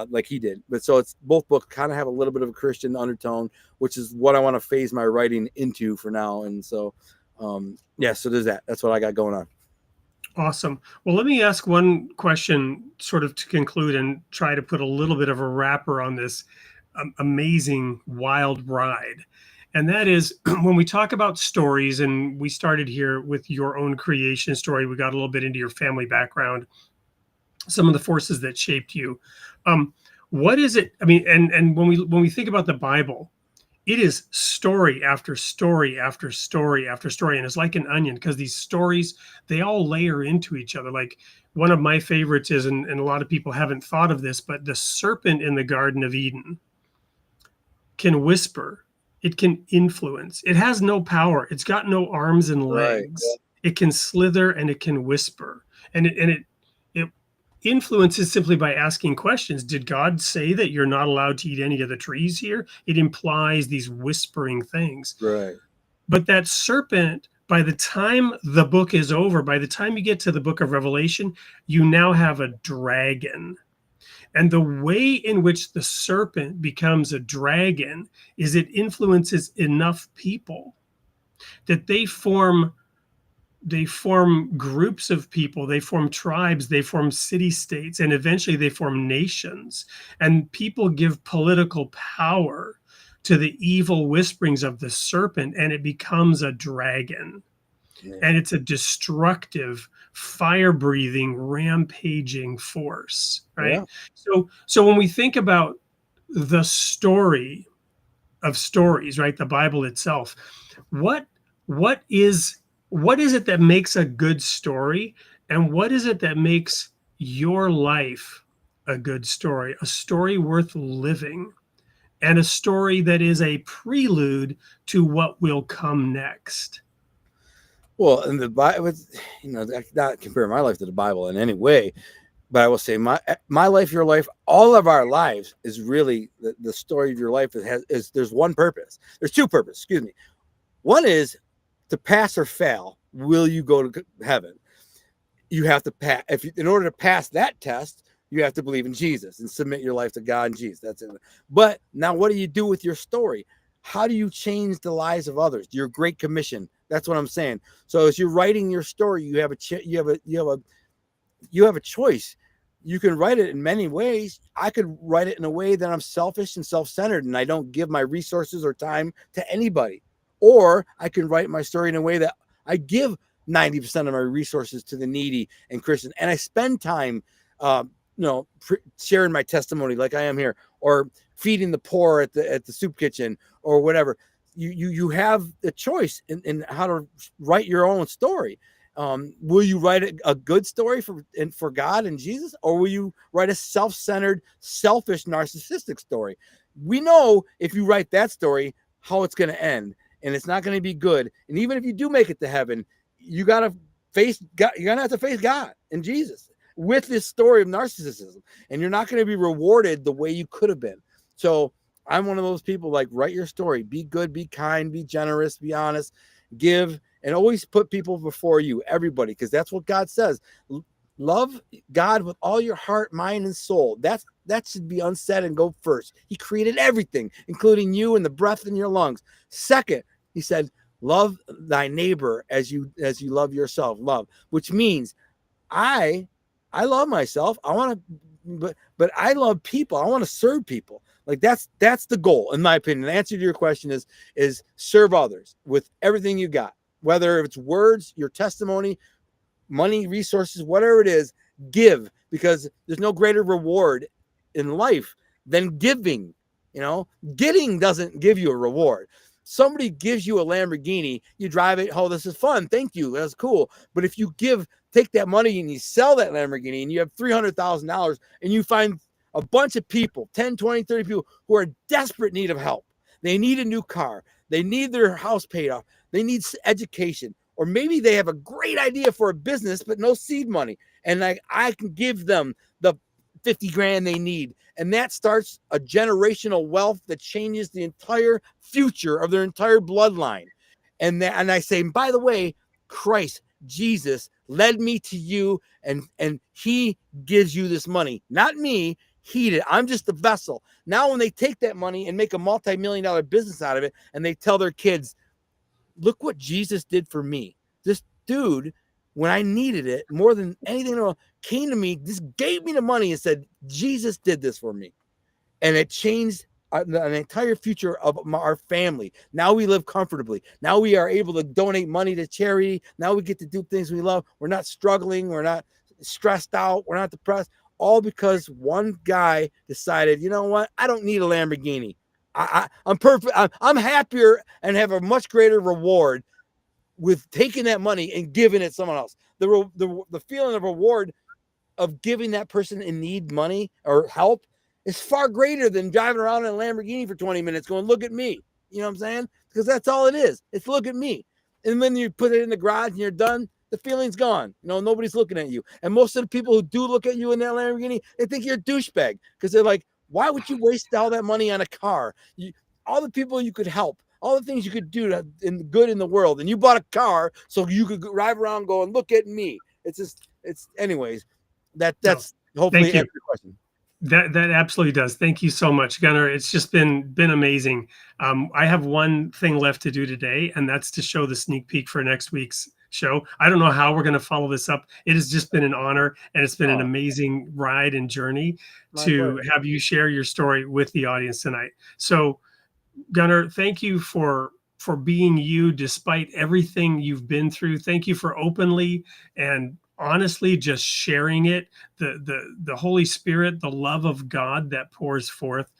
like he did. But so it's both books kind of have a little bit of a Christian undertone, which is what I want to phase my writing into for now. And so so there's that. That's what I got going on. Awesome. Well, let me ask one question sort of to conclude and try to put a little bit of a wrapper on this amazing wild ride. And that is when we talk about stories, and we started here with your own creation story, we got a little bit into your family background, some of the forces that shaped you. What is it? I mean, and when we think about the Bible, it is story after story after story after story. And it's like an onion, because these stories, they all layer into each other. Like one of my favorites is, and a lot of people haven't thought of this, but the serpent in the Garden of Eden can whisper. It can influence. It has no power. It's got no arms and legs. Right. It can slither and it can whisper. And it influences simply by asking questions. Did God say that you're not allowed to eat any of the trees here? It implies these whispering things. Right. But that serpent, by the time the book is over, by the time you get to the book of Revelation, you now have a dragon. And the way in which the serpent becomes a dragon is it influences enough people that they form groups of people, they form tribes, they form city-states, and eventually they form nations. And people give political power to the evil whisperings of the serpent, and it becomes a dragon. Yeah. And it's a destructive, fire-breathing, rampaging force, right? Yeah. So when we think about the story of stories, right, the Bible itself, what is it that makes a good story, and what is it that makes your life a good story, a story worth living, and a story that is a prelude to what will come next? Well, in the Bible, I not compare my life to the Bible in any way, but I will say my life, your life, all of our lives is really the story of your life. There's one purpose. There's 2 purposes. Excuse me. One is to pass or fail. Will you go to heaven? You have to pass. In order to pass that test, you have to believe in Jesus and submit your life to God and Jesus. That's it. But now, what do you do with your story? How do you change the lives of others? Your Great Commission. That's what I'm saying. So as you're writing your story, you have a choice. You can write it in many ways. I could write it in a way that I'm selfish and self-centered, and I don't give my resources or time to anybody. Or I can write my story in a way that I give 90% of my resources to the needy and Christian, and I spend time, sharing my testimony like I am here, or feeding the poor at the soup kitchen, or whatever. You have a choice in how to write your own story. Will you write a good story for God and Jesus, or will you write a self-centered, selfish, narcissistic story? We know if you write that story, how it's going to end, and it's not going to be good. And even if you do make it to heaven, you got to face God. You're going to have to face God and Jesus with this story of narcissism, and you're not going to be rewarded the way you could have been. So I'm one of those people, like, write your story, be good, be kind, be generous, be honest, give, and always put people before you, everybody, because that's what God says. Love God with all your heart, mind, and soul. That should be unsaid and go first. He created everything, including you and the breath in your lungs. Second, he said, love thy neighbor as you love yourself. Love, which means I love myself. I want to, but I love people. I want to serve people. Like that's the goal, in my opinion. The answer to your question is serve others with everything you got, whether it's words, your testimony, money, resources, whatever it is. Give, because there's no greater reward in life than giving. Getting doesn't give you a reward. Somebody gives you a Lamborghini, you drive it. Oh, this is fun. Thank you. That's cool. But if you take that money and you sell that Lamborghini and you have $300,000 and you find a bunch of people, 10, 20, 30 people who are in desperate need of help. They need a new car. They need their house paid off. They need education. Or maybe they have a great idea for a business, but no seed money. And I can give them the 50 grand they need. And that starts a generational wealth that changes the entire future of their entire bloodline. And I say, by the way, Christ, Jesus led me to you, and he gives you this money, not me. He did. I'm just the vessel. Now, when they take that money and make a multi-million-dollar business out of it, and they tell their kids, look what Jesus did for me. This dude, when I needed it more than anything else, came to me, just gave me the money and said, Jesus did this for me. And it changed an entire future of our family. Now we live comfortably. Now we are able to donate money to charity. Now we get to do things we love. We're not struggling. We're not stressed out. We're not depressed. All because one guy decided, you know what? I don't need a Lamborghini. I'm perfect. I'm happier and have a much greater reward with taking that money and giving it to someone else. The feeling of reward of giving that person in need money or help is far greater than driving around in a Lamborghini for 20 minutes going, look at me. You know what I'm saying? Because that's all it is. It's look at me. And when you put it in the garage and you're done, the feeling's gone. Nobody's looking at you. And most of the people who do look at you in that Lamborghini, they think you're a douchebag because they're like, why would you waste all that money on a car? All the people you could help, all the things you could do in good in the world, and you bought a car so you could drive around going, look at me. Anyways, that's hopefully answer your question. That absolutely does. Thank you so much, Gunnar. It's just been amazing. I have one thing left to do today, and that's to show the sneak peek for next week's show. I don't know how we're going to follow this up. It has just been an honor, and it's been an amazing ride and journey to have you share your story with the audience tonight. So, Gunnar, thank you for being you despite everything you've been through. Thank you for openly and honestly just sharing it, the Holy Spirit, the love of God that pours forth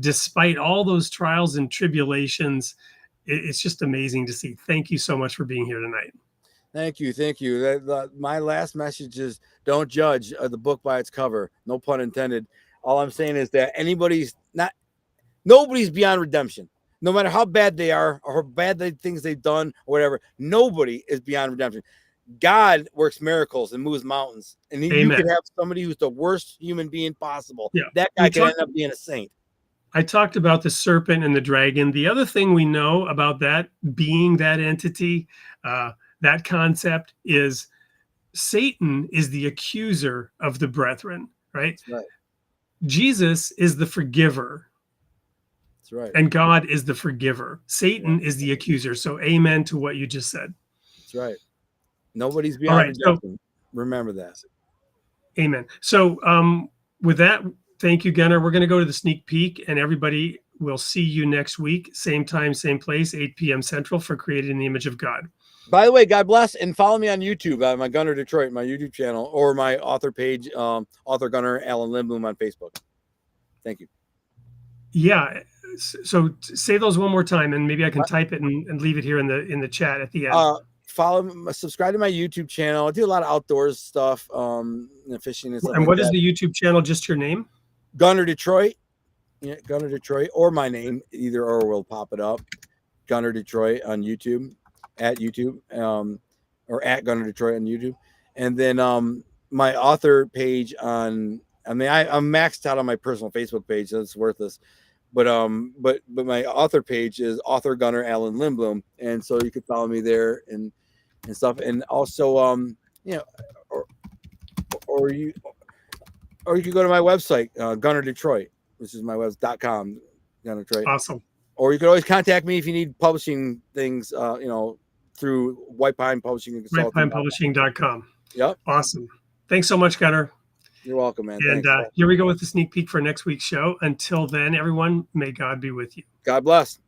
despite all those trials and tribulations. It's just amazing to see. Thank you so much for being here tonight. Thank you. My last message is don't judge the book by its cover. No pun intended. All I'm saying is that nobody's beyond redemption. No matter how bad they are or how bad things they've done or whatever, nobody is beyond redemption. God works miracles and moves mountains. And you could have somebody who's the worst human being possible. Yeah. That guy can end up being a saint. I talked about the serpent and the dragon. The other thing we know about that being, that entity, that concept, is Satan is the accuser of the brethren, right? That's right. Jesus is the forgiver. That's right. And God is the forgiver. Satan is the accuser. So amen to what you just said. That's right. Nobody's beyond redemption. Remember that. Amen. So with that, thank you, Gunnar. We're going to go to the sneak peek, and everybody will see you next week. Same time, same place, 8 p.m. Central, for Created in the Image of God. By the way, God bless, and follow me on YouTube, my Gunnar Detroit, my YouTube channel, or my author page, author Gunnar Alan Lindbloom on Facebook. Thank you. Yeah. So say those one more time, and maybe I can type it and leave it here in the chat at the end. subscribe to my YouTube channel. I do a lot of outdoors stuff, fishing and stuff. And what is the YouTube channel? Just your name? Gunner Detroit. Yeah, Gunner Detroit, or my name, either or will pop it up. Gunner Detroit on YouTube, at YouTube, or at Gunner Detroit on YouTube. And then my author page I'm maxed out on my personal Facebook page, so it's worthless. But my author page is author Gunner Allen Lindbloom, and so you can follow me there and stuff. And also or you can go to my website, Gunner Detroit. This is my website.com, Gunner Detroit. Awesome. Or you can always contact me if you need publishing things, through White Pine Publishing and Consulting. WhitePinePublishing.com. Yep. Awesome. Thanks so much, Gunner. You're welcome, man. And here we go with the sneak peek for next week's show. Until then, everyone, may God be with you. God bless.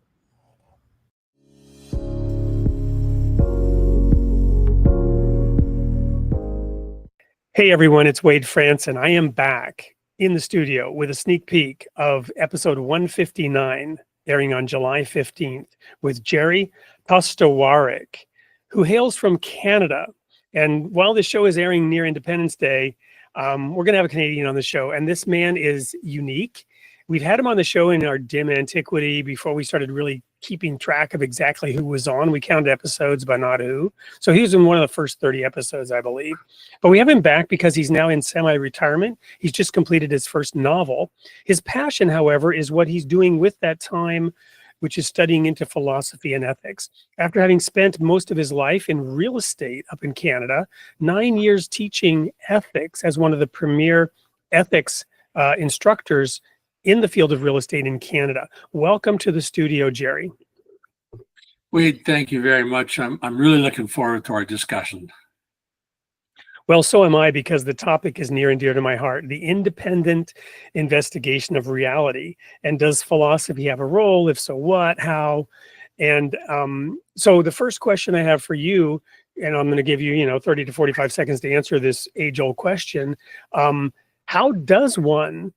Hey, everyone, it's Wade Franson. I am back in the studio with a sneak peek of episode 159, airing on July 15th, with Jerry Tostowarek, who hails from Canada. And while this show is airing near Independence Day, we're going to have a Canadian on the show. And this man is unique. We've had him on the show in our dim antiquity before we started really keeping track of exactly who was on. We counted episodes, but not who. So he was in one of the first 30 episodes, I believe. But we have him back because he's now in semi-retirement. He's just completed his first novel. His passion, however, is what he's doing with that time, which is studying into philosophy and ethics. After having spent most of his life in real estate up in Canada, 9 years teaching ethics as one of the premier ethics instructors in the field of real estate in Canada. Welcome to the studio, Jerry. Wade, thank you very much. I'm really looking forward to our discussion. Well, so am I, because the topic is near and dear to my heart, the independent investigation of reality. And does philosophy have a role? If so, what, how? And so the first question I have for you, and I'm going to give you, 30 to 45 seconds to answer this age-old question. How does one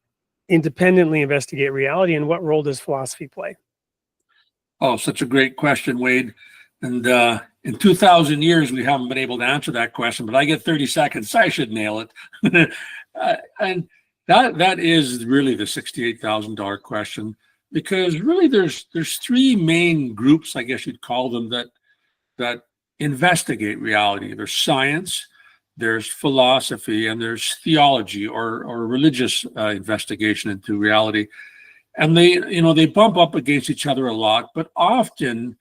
independently investigate reality, and what role does philosophy play? Oh, such a great question, Wade. And in 2,000 years, we haven't been able to answer that question, but I get 30 seconds. I should nail it. And that is really the $68,000 question, because really there's three main groups, I guess you'd call them, that investigate reality. There's science, there's philosophy, and there's theology or religious investigation into reality. And they bump up against each other a lot, but often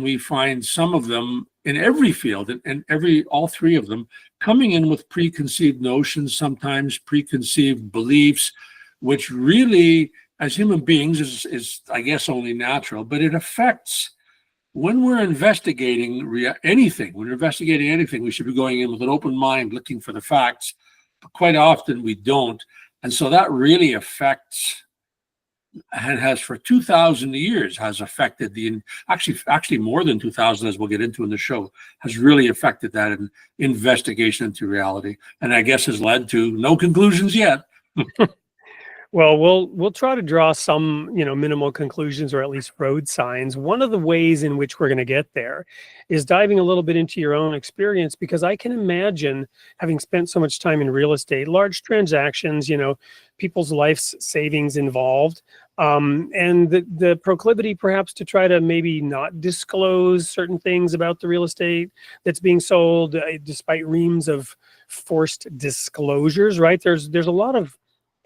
we find some of them in every field, and all three of them coming in with preconceived notions, sometimes preconceived beliefs, which really, as human beings, is I guess only natural, but it affects. When we're investigating anything, we should be going in with an open mind, looking for the facts. But quite often we don't. And so that really affects, and has for 2,000 years, has affected actually more than 2,000, as we'll get into in the show, has really affected that investigation into reality. And I guess has led to no conclusions yet. Well, we'll try to draw some, minimal conclusions, or at least road signs. One of the ways in which we're going to get there is diving a little bit into your own experience, because I can imagine, having spent so much time in real estate, large transactions, people's life's savings involved, and the proclivity perhaps to try to maybe not disclose certain things about the real estate that's being sold, despite reams of forced disclosures, right? There's a lot of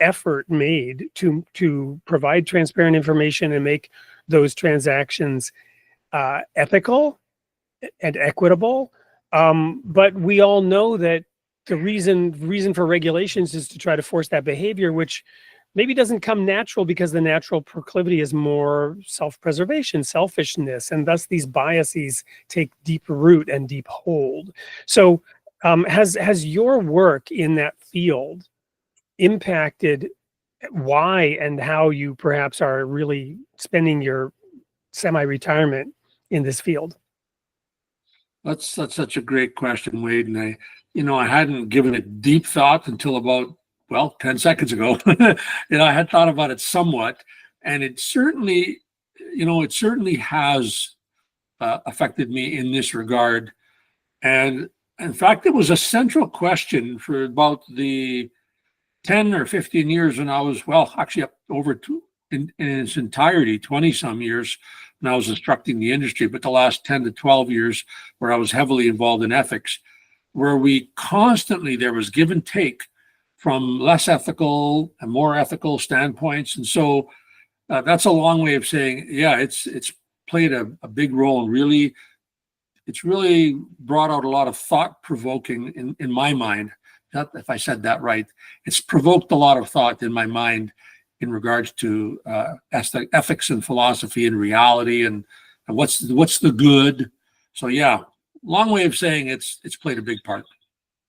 effort made to provide transparent information and make those transactions ethical and equitable. But we all know that the reason for regulations is to try to force that behavior, which maybe doesn't come natural, because the natural proclivity is more self-preservation, selfishness, and thus these biases take deep root and deep hold. So has your work in that field impacted why and how you perhaps are really spending your semi-retirement in this field? That's such a great question, Wade. And I hadn't given it deep thought until about 10 seconds ago. I had thought about it somewhat, and it certainly has affected me in this regard. And in fact, it was a central question for about the 10 or 15 years when I was, well, actually up over in its entirety, 20 some years when I was instructing the industry, but the last 10 to 12 years where I was heavily involved in ethics, where we constantly, there was give and take from less ethical and more ethical standpoints. And so that's a long way of saying, yeah, it's played a big role, and really, it's really brought out a lot of thought provoking in my mind. Not if I said that right. It's provoked a lot of thought in my mind in regards to ethics and philosophy and reality and what's the good. So yeah, long way of saying it's played a big part.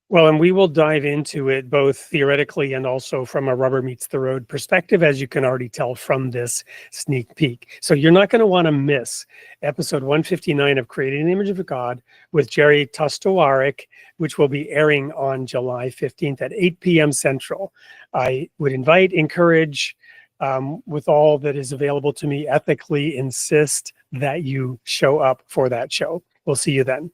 Well, and we will dive into it both theoretically and also from a rubber meets the road perspective, as you can already tell from this sneak peek. So you're not going to want to miss episode 159 of Creating the Image of God with Jerry Tostowarek, which will be airing on July 15th at 8 p.m. Central. I would encourage, with all that is available to me, ethically insist that you show up for that show. We'll see you then.